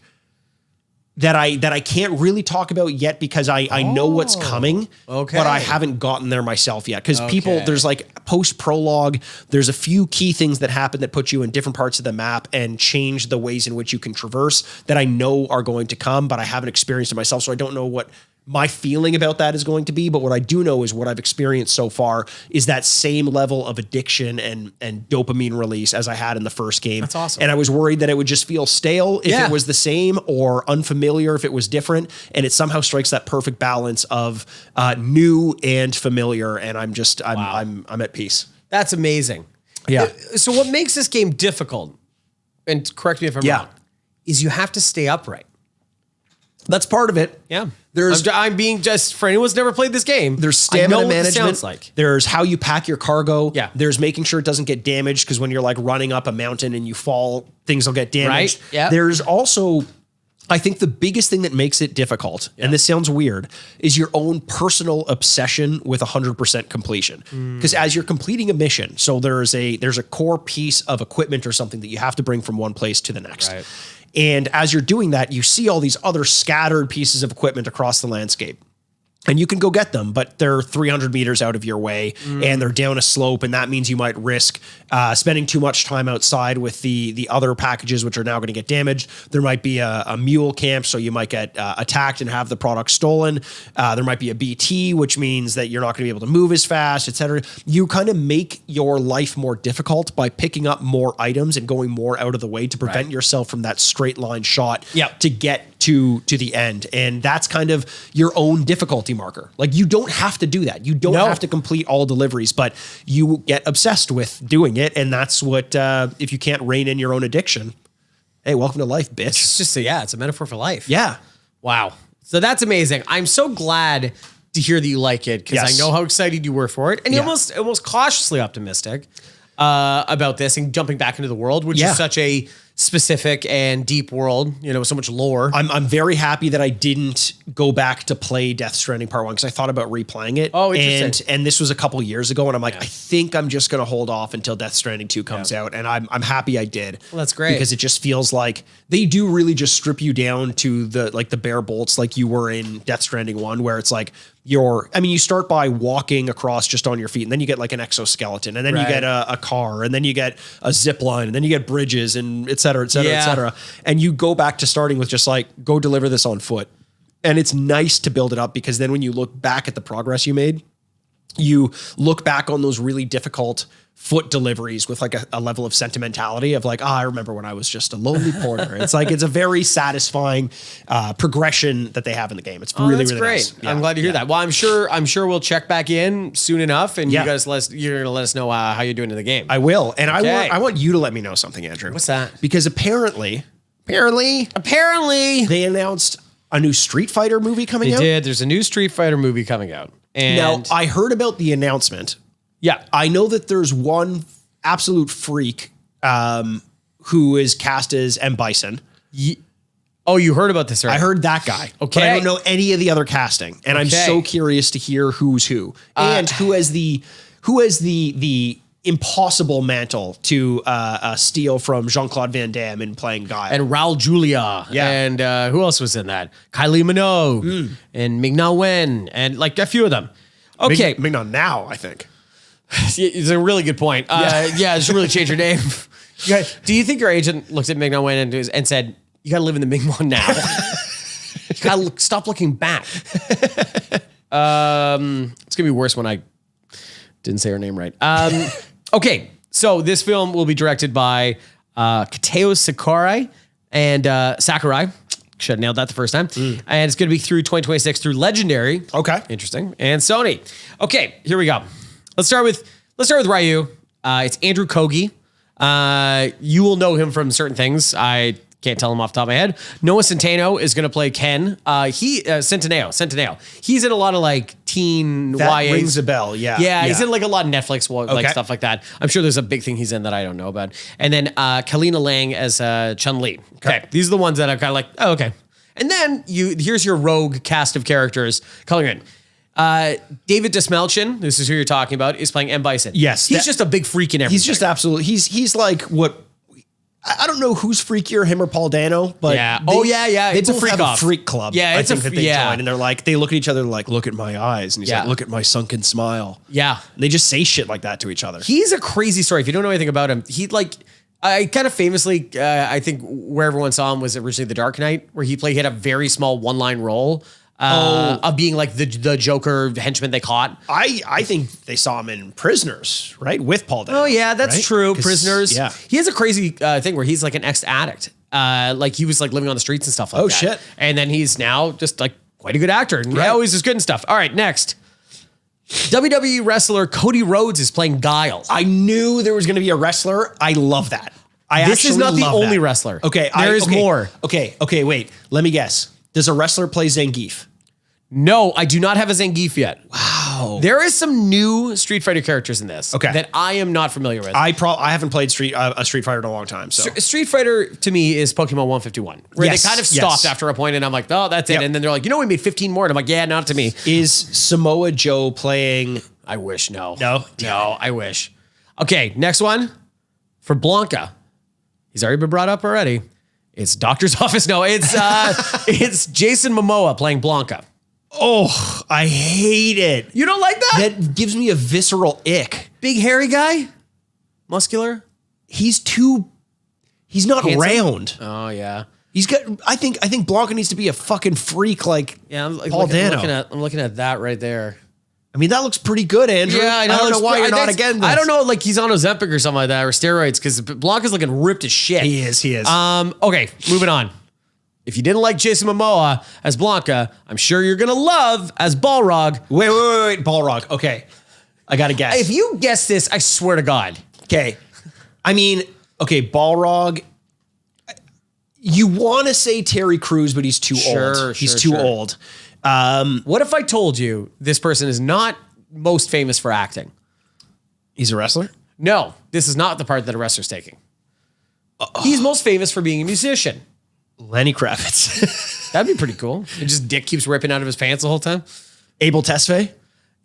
S1: that I can't really talk about yet because I know what's coming, but I haven't gotten there myself yet. Because people, there's like post-prologue, there's a few key things that happen that put you in different parts of the map and change the ways in which you can traverse that I know are going to come, but I haven't experienced it myself, so I don't know what my feeling about that is going to be. But what I do know is what I've experienced so far is that same level of addiction and dopamine release as I had in the first game.
S2: That's awesome.
S1: And I was worried that it would just feel stale if it was the same, or unfamiliar if it was different. And it somehow strikes that perfect balance of new and familiar. And I'm at peace.
S2: That's amazing.
S1: Yeah.
S2: So what makes this game difficult, and correct me if I'm wrong, is you have to stay upright.
S1: That's part of it.
S2: Yeah. I'm being just, for anyone who's never played this game,
S1: there's stamina management.
S2: Sounds like.
S1: There's how you pack your cargo.
S2: Yeah.
S1: There's making sure it doesn't get damaged, because when you're like running up a mountain and you fall, things will get damaged.
S2: Right. Yeah.
S1: There's also, I think the biggest thing that makes it difficult, and this sounds weird, is your own personal obsession with 100% completion. Because as you're completing a mission, so there's a core piece of equipment or something that you have to bring from one place to the next. Right. And as you're doing that, you see all these other scattered pieces of equipment across the landscape. And you can go get them, but they're 300 meters out of your way, and they're down a slope, and that means you might risk spending too much time outside with the other packages, which are now going to get damaged. There might be a mule camp, so you might get attacked and have the product stolen. There might be a BT, which means that you're not going to be able to move as fast, etc. You kind of make your life more difficult by picking up more items and going more out of the way to prevent yourself from that straight line shot to get to the end. And that's kind of your own difficulty marker. Like, you don't have to do that. You don't have to complete all deliveries, but you get obsessed with doing it. And that's what, if you can't rein in your own addiction, hey, welcome to life, bitch.
S2: It's just it's a metaphor for life.
S1: Yeah.
S2: Wow. So that's amazing. I'm so glad to hear that you like it, because I know how excited you were for it. And you're almost cautiously optimistic about this and jumping back into the world, which is such a specific and deep world, so much lore.
S1: I'm very happy that I didn't go back to play Death Stranding Part 1, because I thought about replaying it.
S2: Oh, interesting.
S1: And this was a couple years ago, and I'm like, I think I'm just going to hold off until Death Stranding 2 comes out, and I'm happy I did.
S2: Well, that's great.
S1: Because it just feels like they do really just strip you down to the bare bolts, like you were in Death Stranding 1, where it's like, you start by walking across just on your feet, and then you get like an exoskeleton, and then you get a car, and then you get a zip line, and then you get bridges, and et cetera, et cetera, et cetera. And you go back to starting with just like, go deliver this on foot. And it's nice to build it up, because then when you look back at the progress you made, you look back on those really difficult foot deliveries with like a level of sentimentality of like, I remember when I was just a lonely porter. It's like, it's a very satisfying progression that they have in the game. It's really, really
S2: great.
S1: nice. Yeah.
S2: I'm glad to hear that. Well, I'm sure we'll check back in soon enough, and you guys you're gonna let us know how you're doing in the game.
S1: I will, and I want you to let me know something, Andrew.
S2: What's that?
S1: Because apparently, they announced a new Street Fighter movie coming out.
S2: They did. There's a new Street Fighter movie coming out, and
S1: now I heard about the announcement.
S2: Yeah,
S1: I know that there's one absolute freak who is cast as M. Bison.
S2: Oh, you heard about this, right?
S1: I heard that guy.
S2: Okay.
S1: But I don't know any of the other casting. And I'm so curious to hear who's who. And who has the impossible mantle to steal from Jean-Claude Van Damme in playing Guile.
S2: And Raul Julia.
S1: Yeah.
S2: And who else was in that? Kylie Minogue and Ming-Na Wen and like a few of them. Okay.
S1: Ming-Na now, I think.
S2: It's a really good point. Yeah, just really change your name. Do you think your agent looked at Ming-Na Wen and said, you got to live in the Ming-Na now? You got to stop looking back. It's going to be worse when I didn't say her name right. Okay, so this film will be directed by Kateo Sakurai and Sakurai. Should have nailed that the first time. And it's going to be through 2026 through Legendary.
S1: Okay.
S2: Interesting. And Sony. Okay, here we go. Let's start with Ryu. It's Andrew Kogi. You will know him from certain things. I can't tell him off the top of my head. Noah Centineo is going to play Ken. Centineo. He's in a lot of like teen
S1: that
S2: YA.
S1: Rings a bell. Yeah.
S2: Yeah, he's in like a lot of Netflix like stuff like that. I'm sure there's a big thing he's in that I don't know about. And then Kalina Lang as Chun-Li. Okay. These are the ones that I'm kind of like, oh, okay. And then here's your rogue cast of characters coming in. David Desmelchin, this is who you're talking about, is playing M. Bison.
S1: Yes.
S2: He's just a big freak in everything.
S1: He's just absolutely, he's like what, I don't know who's freakier, him or Paul Dano, but
S2: yeah.
S1: It's a freak club.
S2: Yeah,
S1: I think that they join, and they're like, they look at each other like, look at my eyes, and he's like, look at my sunken smile.
S2: Yeah,
S1: and they just say shit like that to each other.
S2: He's a crazy story. If you don't know anything about him, I kind of famously, I think where everyone saw him was originally The Dark Knight, where he had a very small one-line role. Of being like the Joker henchman they caught.
S1: I think they saw him in Prisoners, right? With Paul Dano.
S2: Oh yeah, that's true. Prisoners.
S1: Yeah.
S2: He has a crazy thing where he's like an ex-addict. Like he was like living on the streets and stuff like that.
S1: Oh shit.
S2: And then he's now just like quite a good actor. And always is good and stuff. All right, next. WWE wrestler Cody Rhodes is playing Guile.
S1: I knew there was going to be a wrestler. I love that.
S2: This is not the only wrestler.
S1: Okay.
S2: There is more.
S1: Okay, wait. Let me guess. Does a wrestler play Zangief?
S2: No, I do not have a Zangief yet.
S1: Wow.
S2: There is some new Street Fighter characters in this that I am not familiar with.
S1: I haven't played a Street Fighter in a long time. So
S2: Street Fighter to me is Pokemon 151, where they kind of stopped after a point, and I'm like, oh, that's it. And then they're like, we made 15 more. And I'm like, yeah, not to me.
S1: Is Samoa Joe playing?
S2: I wish. No,
S1: I
S2: wish. Okay, next one for Blanca. He's already been brought up already. It's Doctor's Office. No, it's Jason Momoa playing Blanca.
S1: Oh, I hate it.
S2: You don't like that?
S1: That gives me a visceral ick.
S2: Big hairy guy? Muscular?
S1: He's not handsome? Round.
S2: Oh yeah.
S1: He's got I think Blanca needs to be a fucking freak like Paul Dano.
S2: I'm looking at that right there.
S1: I mean, that looks pretty good, Andrew.
S2: Yeah, I know.
S1: I don't know why you're not against this.
S2: I don't know, like he's on Ozempic or something like that, or steroids, because Blanca's looking ripped as shit.
S1: He is.
S2: Okay, moving on. If you didn't like Jason Momoa as Blanca, I'm sure you're going to love as Balrog.
S1: Wait. Balrog. Okay. I got to guess.
S2: If you guess this, I swear to God.
S1: Okay. I mean, okay, Balrog. You want to say Terry Crews, but he's too old. He's too old.
S2: What if I told you this person is not most famous for acting?
S1: He's a wrestler?
S2: No, this is not the part that a wrestler's taking. He's most famous for being a musician.
S1: Lenny Kravitz.
S2: That'd be pretty cool. And just dick keeps ripping out of his pants the whole time.
S1: Abel Tesfaye?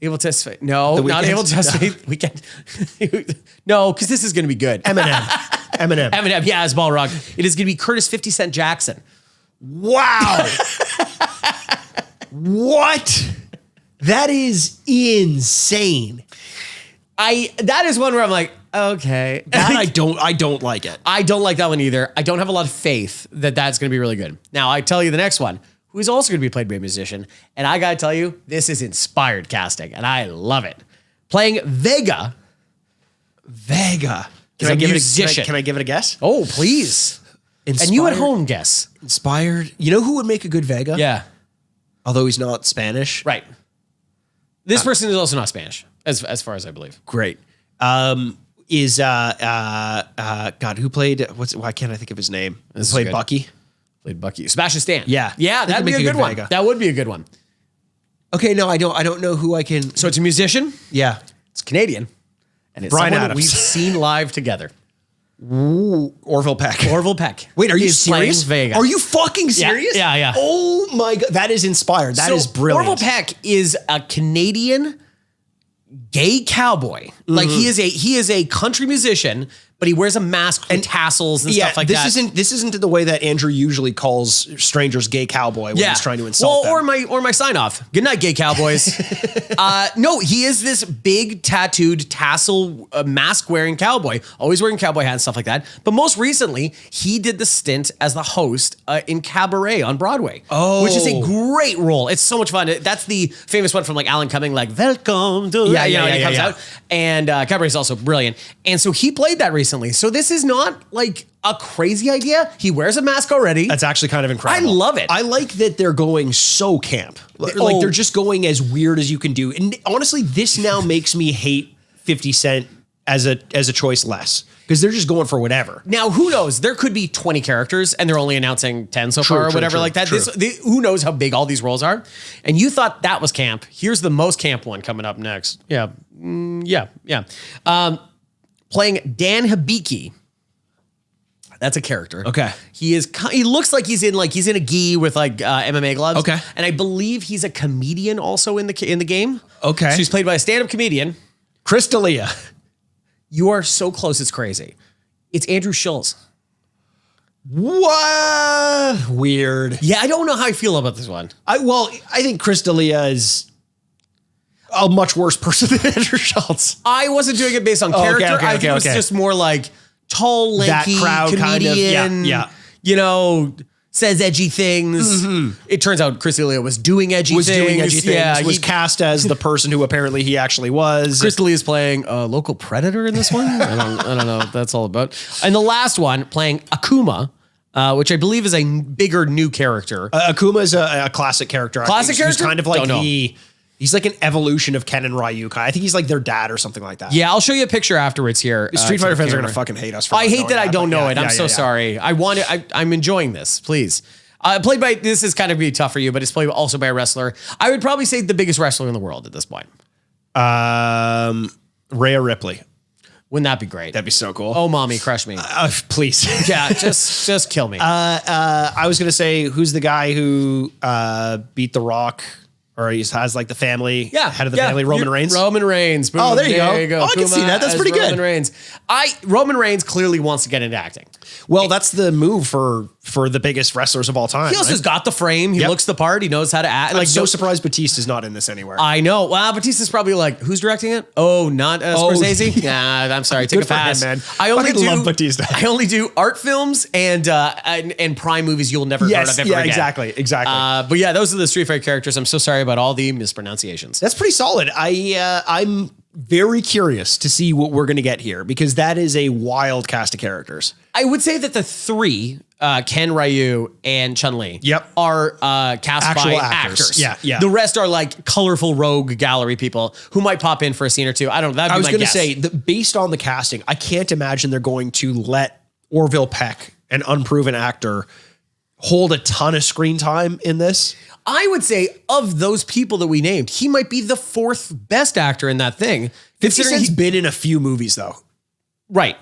S2: Abel Tesfaye. No, not Abel Tesfaye. Weekend. No, because this is going to be good.
S1: Eminem.
S2: Yeah, as Balrog. It is going to be Curtis 50 Cent Jackson.
S1: Wow. What? That is insane.
S2: That is one where I'm like, okay.
S1: That I don't like it.
S2: I don't like that one either. I don't have a lot of faith that that's going to be really good. Now, I tell you the next one, who is also going to be played by a musician. And I got to tell you, this is inspired casting, and I love it. Playing Vega.
S1: Vega.
S2: Can I
S1: give it a guess?
S2: Oh, please.
S1: Inspired,
S2: and you at home guess.
S1: Inspired. You know who would make a good Vega?
S2: Yeah.
S1: Although he's not Spanish.
S2: Right. This person is also not Spanish, as far as I believe.
S1: Great. God, who played, why can't I think of his name? Who played Bucky?
S2: Played Bucky. Sebastian Stan.
S1: Yeah.
S2: Yeah, that'd be a good one. That would be a good one.
S1: Okay, no, I don't know who I can.
S2: So it's a musician.
S1: Yeah.
S2: It's Canadian. And it's
S1: Brian
S2: someone
S1: Adams.
S2: we've seen live together.
S1: Ooh, Orville Peck.
S2: Orville Peck.
S1: Wait, are you serious?
S2: Vega.
S1: Are you fucking serious?
S2: Yeah.
S1: Oh my God. That is inspired. That is brilliant.
S2: Orville Peck is a Canadian gay cowboy. Like he is a country musician, but he wears a mask and tassels and stuff like that.
S1: This isn't the way that Andrew usually calls strangers gay cowboy when he's trying to insult them.
S2: Or my sign off. Good night, gay cowboys. No, he is this big tattooed tassel mask wearing cowboy, always wearing cowboy hat and stuff like that. But most recently, he did the stint as the host in Cabaret on Broadway. Oh, which is a great role. It's so much fun. That's the famous one from like Alan Cumming, like "Welcome to," he comes out, and Cabaret is also brilliant. And so he played that recently. So this is not like a crazy idea. He wears a mask already.
S1: That's actually kind of incredible.
S2: I love it.
S1: I like that they're going so camp. Like they're just going as weird as you can do. And honestly, this now makes me hate 50 Cent as a choice less. Because they're just going for whatever.
S2: Now, who knows? There could be 20 characters and they're only announcing 10 so far or whatever like that. Who knows how big all these roles are? And you thought that was camp. Here's the most camp one coming up next. Yeah. Playing Dan Hibiki. That's a character.
S1: Okay.
S2: He looks like he's in a gi with like MMA gloves.
S1: Okay.
S2: And I believe he's a comedian also in the game.
S1: Okay.
S2: So he's played by a stand-up comedian.
S1: Chris D'Elia.
S2: You are so close, it's crazy. It's Andrew Schulz.
S1: What? Weird.
S2: Yeah, I don't know how I feel about this one.
S1: I think Chris D'Elia is a much worse person than Andrew Schultz.
S2: I wasn't doing it based on character. I think it was just more like tall, lanky, that crowd comedian. Kind of, yeah. You know, says edgy things. Mm-hmm. It turns out Chris D'Elia was doing edgy things.
S1: Yeah, was cast as the person who apparently he actually was.
S2: Chris D'Elia is playing a local predator in this one. I don't know what that's all about. And the last one, playing Akuma, which I believe is a bigger new character.
S1: Akuma is a classic character.
S2: Classic character?
S1: He's kind of like he's like an evolution of Ken and Ryu. I think he's like their dad or something like that.
S2: Yeah, I'll show you a picture afterwards here.
S1: Street Fighter fans are going to fucking hate us for
S2: I hate that I don't know it. I'm so sorry. I'm enjoying this. Please. Played by, this is kind of be tough for you, but it's played also by a wrestler. I would probably say the biggest wrestler in the world at this point.
S1: Rhea Ripley.
S2: Wouldn't that be great?
S1: That'd be so cool.
S2: Oh, mommy, crush me.
S1: Please.
S2: Yeah, just kill me.
S1: I was going to say, who's the guy who beat The Rock? Or he has like the family, head of the family, Roman Reigns.
S2: Roman Reigns. Boom.
S1: Oh, there you go. Oh, I can see that. That's pretty good.
S2: Roman Reigns. Roman Reigns clearly wants to get into acting.
S1: Well, that's the move for the biggest wrestlers of all time.
S2: He also has got the frame. He looks the part. He knows how to act.
S1: I'm so surprised Batista's not in this anywhere.
S2: I know. Well, Batista's probably like, who's directing it? Oh, not Scorsese? Nah, I'm sorry. Take a pass.
S1: Him, man.
S2: I
S1: love Batista.
S2: I only do art films and Prime movies you'll never heard of ever again.
S1: Exactly.
S2: But yeah, those are the Street Fighter characters. I'm so sorry about all the mispronunciations.
S1: That's pretty solid. I'm very curious to see what we're going to get here because that is a wild cast of characters.
S2: I would say that the three, Ken, Ryu, and Chun-Li, are cast
S1: actual
S2: by actors.
S1: Yeah.
S2: The rest are like colorful rogue gallery people who might pop in for a scene or two. I don't know. I was going to
S1: say, based on the casting, I can't imagine they're going to let Orville Peck, an unproven actor, hold a ton of screen time in this.
S2: I would say of those people that we named, he might be the fourth best actor in that thing.
S1: 50 Cent's been in a few movies though.
S2: Right.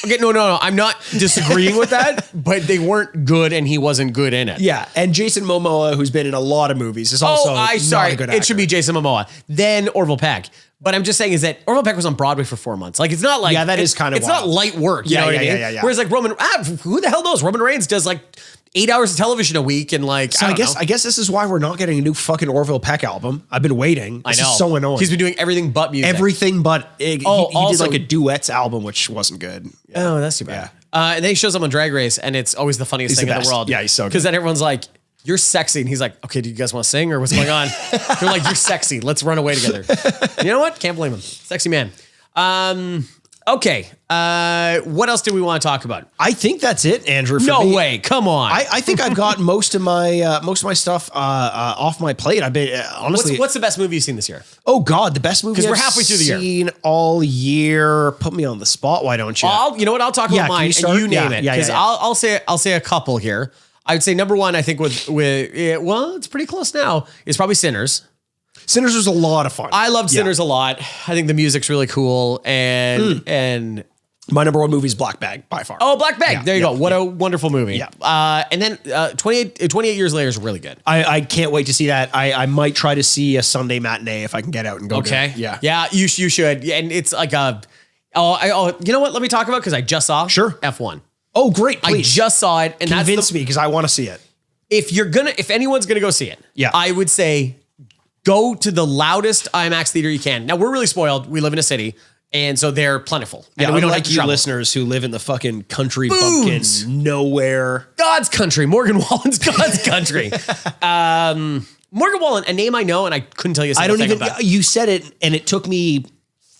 S2: Okay, no. I'm not disagreeing with that, but they weren't good and he wasn't good in it.
S1: Yeah, and Jason Momoa, who's been in a lot of movies, is also not a good actor.
S2: It should be Jason Momoa. Then Orville Peck. But I'm just saying is that Orville Peck was on Broadway for 4 months. Like, it's not like...
S1: Yeah, that is kind of
S2: It's not light work, you know what I mean?
S1: Yeah.
S2: Whereas like who the hell knows? Roman Reigns does like 8 hours of television a week and like,
S1: so I guess this is why we're not getting a new fucking Orville Peck album. I've been waiting. This is so annoying.
S2: He's been doing everything but music.
S1: Everything but... He did like a duets album, which wasn't good. Yeah.
S2: Oh, that's too bad. And then he shows up on Drag Race and it's always the funniest thing in the world.
S1: Yeah, he's so good.
S2: Because then everyone's like, you're sexy. And he's like, okay, do you guys want to sing or what's going on? They're like, you're sexy. Let's run away together. You know what? Can't blame him. Sexy man. Okay. What else do we want to talk about?
S1: I think that's it, Andrew.
S2: No way. Come on.
S1: I think I've got most of my stuff off my plate. I've been honestly.
S2: What's the best movie you've seen this year?
S1: Oh God, the best movie
S2: because we're halfway through the year.
S1: Seen all year. Put me on the spot. Why don't you?
S2: You know what? I'll talk about mine and you name it. Because I'll say a couple here. I would say number one. I think it's pretty close now. Is probably Sinners.
S1: Sinners was a lot of fun.
S2: I loved Sinners a lot. I think the music's really cool and
S1: my number one movie is Black Bag by far.
S2: Oh, Black Bag. There you go. What a wonderful movie.
S1: Yeah.
S2: And then 28 Years Later is really good.
S1: I can't wait to see that. I might try to see a Sunday matinee if I can get out and go.
S2: Okay.
S1: Yeah.
S2: Yeah, you should. And it's like you know what? Let me talk about because I just saw F1.
S1: Oh, great. Please.
S2: I just saw it. And
S1: convince me because I want to see it.
S2: If anyone's gonna go see it, I would say go to the loudest IMAX theater you can. Now we're really spoiled. We live in a city. And so they're plentiful.
S1: Yeah, we don't like you listeners who live in the fucking country bumpkin nowhere.
S2: God's country. Morgan Wallen's God's country. Morgan Wallen, a name I know, and I couldn't tell you a single thing about.
S1: You said it, and it took me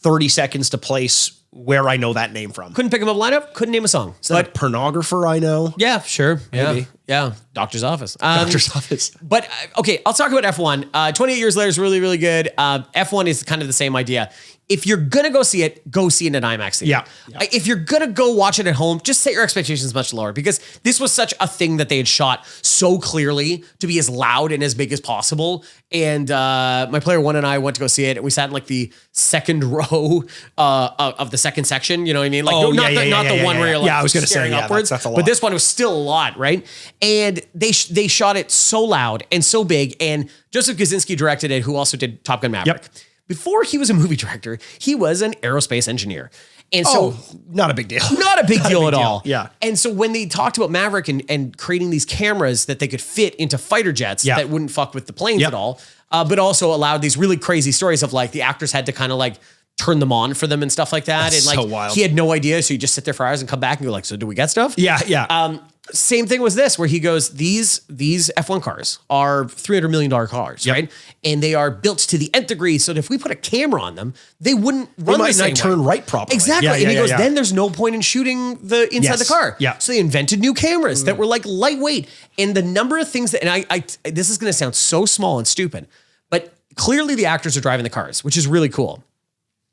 S1: 30 seconds to place where I know that name from.
S2: Couldn't pick him up lineup. Couldn't name a song.
S1: Is that a pornographer I know?
S2: Yeah, sure.
S1: Maybe.
S2: Yeah. Doctor's office.
S1: Doctor's office.
S2: But okay, I'll talk about F1. 28 Years Later is really, really good. F1 is kind of the same idea. If you're gonna go see it in an IMAX theater.
S1: Yeah.
S2: If you're gonna go watch it at home, just set your expectations much lower because this was such a thing that they had shot so clearly to be as loud and as big as possible. And my player one and I went to go see it, and we sat in like the second row of the second section. You know what I mean? Like not the one where you're like
S1: I was gonna say
S2: upwards.
S1: That's a lot.
S2: But this one was still a lot, right? And they shot it so loud and so big. And Joseph Kosinski directed it, who also did Top Gun Maverick.
S1: Yep.
S2: Before he was a movie director, he was an aerospace engineer. And so
S1: not a big deal.
S2: Not a big deal at all.
S1: Yeah.
S2: And so when they talked about Maverick and creating these cameras that they could fit into fighter jets that wouldn't fuck with the planes at all, but also allowed these really crazy stories of like the actors had to kind of like turn them on for them and stuff like that.
S1: That's
S2: and like
S1: so wild.
S2: He had no idea. So you just sit there for hours and come back and go like, so do we get stuff?
S1: Yeah.
S2: Same thing was this, where he goes, these F1 cars are $300 million cars, right? And they are built to the nth degree, so that if we put a camera on them, they wouldn't run the same way.
S1: Turn right properly.
S2: Exactly. And he goes, then there's no point in shooting the inside the car.
S1: Yeah.
S2: So they invented new cameras that were like lightweight. And the number of things that, and I this is going to sound so small and stupid, but clearly the actors are driving the cars, which is really cool.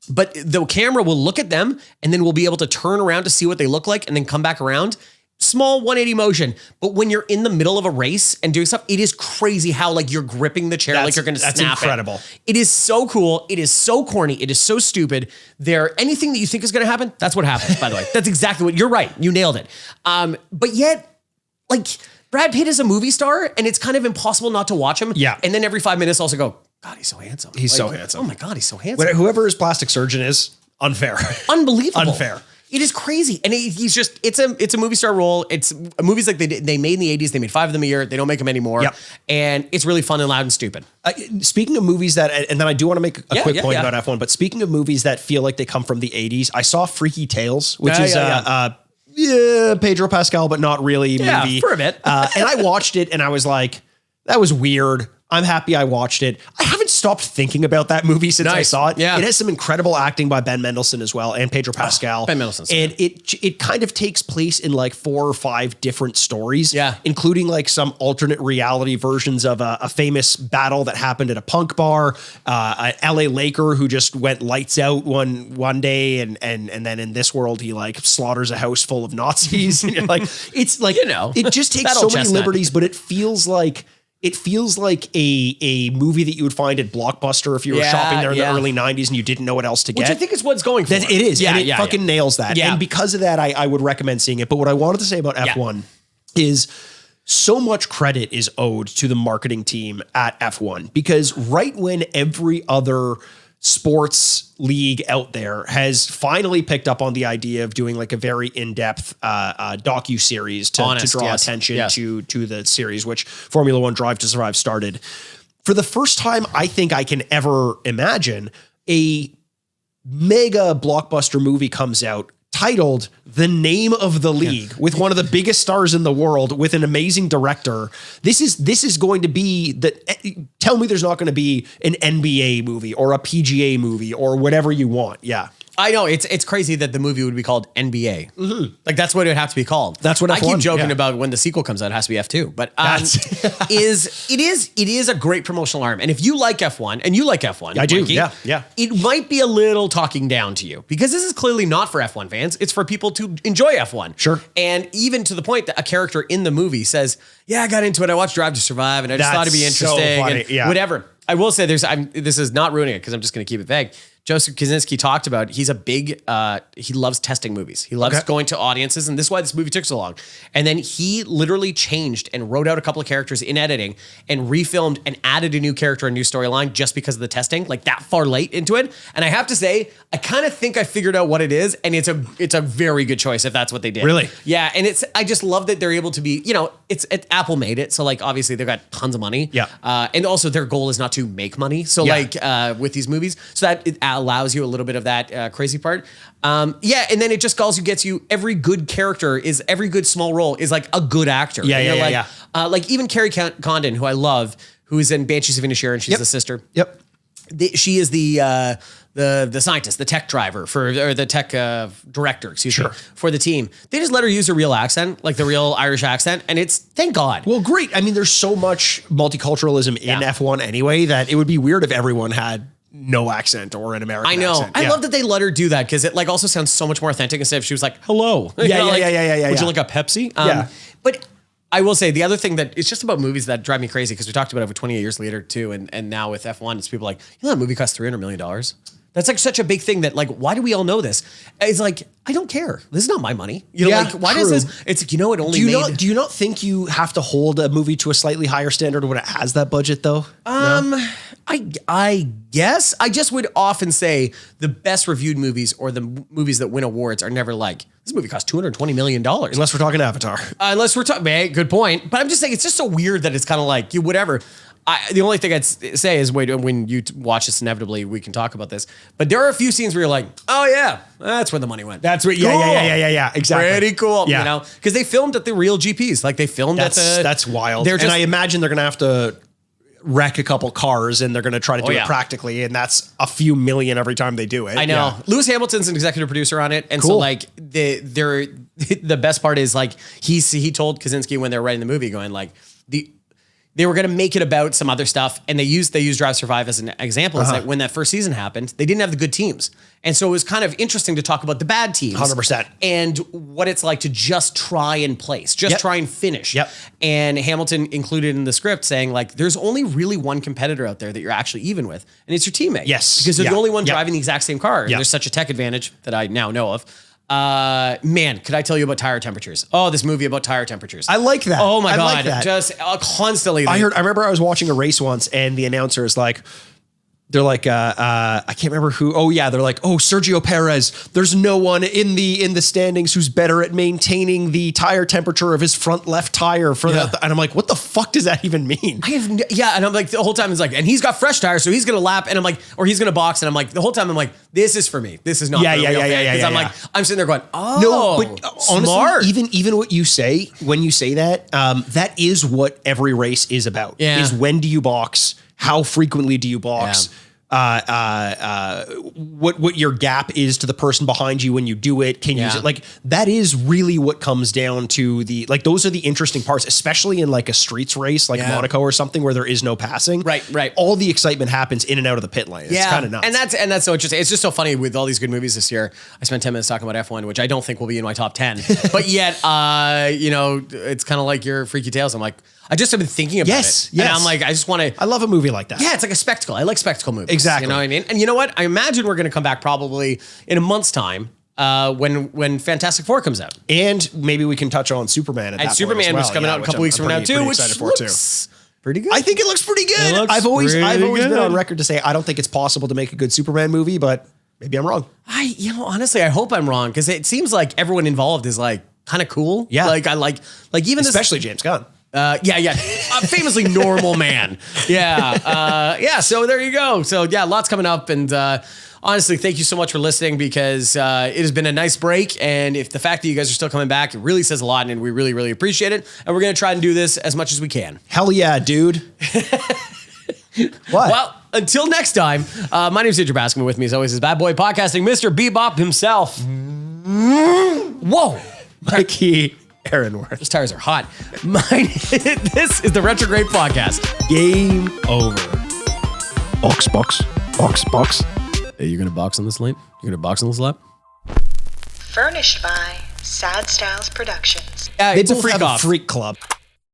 S2: But the camera will look at them and then we'll be able to turn around to see what they look like and then come back around. Small 180 motion, but when you're in the middle of a race and doing stuff, it is crazy how like you're gripping the chair like you're going to snap. That's
S1: incredible.
S2: It is so cool. It is so corny. It is so stupid. Anything that you think is going to happen, that's what happens. By the way, that's exactly what you're right. You nailed it. But yet, like Brad Pitt is a movie star, and it's kind of impossible not to watch him.
S1: Yeah.
S2: And then every 5 minutes, also go, God, he's so handsome.
S1: He's so handsome.
S2: Oh my God, he's so handsome.
S1: Whoever his plastic surgeon is, unfair.
S2: Unbelievable.
S1: Unfair.
S2: It is crazy. And it's a movie star role. It's movies like they made in the 80s. They made 5 of them a year. They don't make them anymore.
S1: Yep.
S2: And it's really fun and loud and stupid.
S1: Speaking of movies that, and then I do want to make a quick point about F1, but speaking of movies that feel like they come from the 80s, I saw Freaky Tales, which is Pedro Pascal, but not really movie.
S2: For a bit.
S1: And I watched it and I was like, that was weird. I'm happy I watched it. I haven't stopped thinking about that movie since I saw it.
S2: Yeah.
S1: It has some incredible acting by Ben Mendelsohn as well, and Pedro Pascal.
S2: Ben Mendelsohn.
S1: And it kind of takes place in like 4 or 5 different stories, including like some alternate reality versions of a famous battle that happened at a punk bar, an LA Laker who just went lights out one day, and then in this world he like slaughters a house full of Nazis. And like it's like, it just takes so many liberties, but it feels like a movie that you would find at Blockbuster if you were shopping there in the early 90s and you didn't know what else to get.
S2: Which I think is what's going for.
S1: It is. And it fucking nails that. Yeah. And because of that, I would recommend seeing it. But what I wanted to say about F1 is so much credit is owed to the marketing team at F1, because right when every other sports league out there has finally picked up on the idea of doing like a very in-depth docu-series to draw attention to the series, which Formula One Drive to Survive started. For the first time, I think I can ever imagine, a mega blockbuster movie comes out, titled The Name of the League with one of the biggest stars in the world with an amazing director. This is going to be tell me there's not going to be an NBA movie or a PGA movie or whatever you want. Yeah.
S2: I know it's crazy that the movie would be called NBA. Mm-hmm. Like that's what it would have to be called.
S1: That's what F1,
S2: I keep joking about when the sequel comes out. It has to be F2. But it is a great promotional arm. And if you like F1 and you like F1,
S1: I do.
S2: Mikey,
S1: yeah.
S2: It might be a little talking down to you because this is clearly not for F1 fans. It's for people to enjoy F1.
S1: Sure.
S2: And even to the point that a character in the movie says, "Yeah, I got into it. I watched Drive to Survive, and I just thought it'd be interesting."
S1: So funny.
S2: And whatever. I will say this is not ruining it because I'm just going to keep it vague. Joseph Kosinski talked about, he's a big, he loves testing movies. He loves going to audiences, and this is why this movie took so long. And then he literally changed and wrote out a couple of characters in editing and refilmed and added a new character, a new storyline just because of the testing, like that far late into it. And I have to say, I kind of think I figured out what it is, and it's a very good choice if that's what they did.
S1: Really?
S2: Yeah, and I just love that they're able to be, Apple made it, so like obviously they've got tons of money.
S1: Yeah.
S2: And also their goal is not to make money. So with these movies, so that it allows you a little bit of that crazy part. And then it just gets you every good character every good small role is like a good actor. Like even Carrie Condon, who I love, who is in Banshees of Inisherin, she's the sister.
S1: Yep.
S2: She is the scientist, the tech driver or the tech director, excuse me, for the team. They just let her use her real accent, like the real Irish accent, and it's thank God.
S1: Well, great. I mean, there's so much multiculturalism in F1 anyway that it would be weird if everyone had no accent or an American accent.
S2: I love that they let her do that because it like also sounds so much more authentic instead of she was like, "Hello."
S1: Would you
S2: like a Pepsi? But I will say the other thing that it's just about movies that drive me crazy because we talked about it over 28 years later too, and now with F1, it's people like, that movie cost $300 million. That's like such a big thing that like, why do we all know this? It's like, I don't care. This is not my money. Why does this? It's like, it only made.
S1: Do you not think you have to hold a movie to a slightly higher standard when it has that budget though?
S2: No? I guess. I just would often say the best reviewed movies or the movies that win awards are never like, this movie cost $220 million.
S1: Unless we're talking Avatar.
S2: Unless we're talking, good point. But I'm just saying, it's just so weird that it's kind of like, whatever. The only thing I'd say is when you watch this, inevitably we can talk about this. But there are a few scenes where you're like, "Oh yeah, that's where the money went."
S1: That's where, yeah, exactly.
S2: Pretty cool, because they filmed at the real GPs, like they filmed
S1: that's wild. And I imagine they're gonna have to wreck a couple cars and they're gonna try to do it practically, and that's a few million every time they do it.
S2: I know. Yeah. Lewis Hamilton's an executive producer on it, and so like the best part is like he told Kosinski when they were writing the movie, going like they were going to make it about some other stuff, and they used Drive Survive as an example. It's like when that first season happened, they didn't have the good teams. And so it was kind of interesting to talk about the bad teams.
S1: 100%.
S2: And what it's like to just try and place, try and finish.
S1: Yep.
S2: And Hamilton included in the script saying like, there's only really one competitor out there that you're actually even with, and it's your teammate.
S1: Yes.
S2: Because they're the only one driving the exact same car. And there's such a tech advantage that I now know of. Man, could I tell you about tire temperatures? Oh, this movie about tire temperatures.
S1: I like that.
S2: Oh my God.
S1: Like that.
S2: Just constantly.
S1: I remember I was watching a race once and the announcer is like, they're like, I can't remember who. Oh yeah. They're like, oh, Sergio Perez. There's no one in the standings who's better at maintaining the tire temperature of his front left tire for that. And I'm like, what the fuck does that even mean?
S2: And I'm like, the whole time it's like, and he's got fresh tires, so he's going to lap. And I'm like, or he's going to box. And I'm like, the whole time I'm like, this is for me. This is not for a real fan. Because I'm like, I'm sitting there going, oh, no, but
S1: honestly, even what you say, when you say that, that is what every race is about.
S2: Yeah.
S1: Is when do you box? How frequently do you box? What your gap is to the person behind you when you do it. Can you use it? Like that is really what comes down to those are the interesting parts, especially in like a streets race, like Monaco or something where there is no passing.
S2: Right.
S1: All the excitement happens in and out of the pit lane. It's kind of nuts.
S2: And that's so interesting. It's just so funny with all these good movies this year. I spent 10 minutes talking about F1, which I don't think will be in my top 10, but yet, it's kind of like your Freaky Tales. I'm like, I just have been thinking about it. Yes. And I'm like, I just want to.
S1: I love a movie like that.
S2: Yeah, it's like a spectacle. I like spectacle movies.
S1: Exactly.
S2: You know what I mean? And you know what? I imagine we're going to come back probably in a month's time when Fantastic Four comes out.
S1: And maybe we can touch on Superman at that point.
S2: Superman was coming out a couple weeks from now too, which looks pretty good.
S1: I think it looks pretty good. I've always been on record to say I don't think it's possible to make a good Superman movie, but maybe I'm wrong.
S2: Honestly, I hope I'm wrong because it seems like everyone involved is like kind of cool.
S1: Yeah.
S2: Like I like even
S1: especially James Gunn.
S2: A famously normal man. So there you go. So lots coming up, and honestly, thank you so much for listening because it has been a nice break. And if the fact that you guys are still coming back, it really says a lot and we really, really appreciate it. And we're going to try and do this as much as we can.
S1: Hell yeah, dude. What?
S2: Well, until next time, my name is Andrew Baskin. With me, as always, is Bad Boy Podcasting, Mr. Bebop himself. Whoa.
S1: Mikey Aaronworth.
S2: Those tires are hot. This is the Retrograde Podcast.
S1: Game over. Box.
S2: Hey, you going to box on this lap? You going to box on this lap?
S3: Furnished by Sad Styles Productions.
S1: They both have a freak club.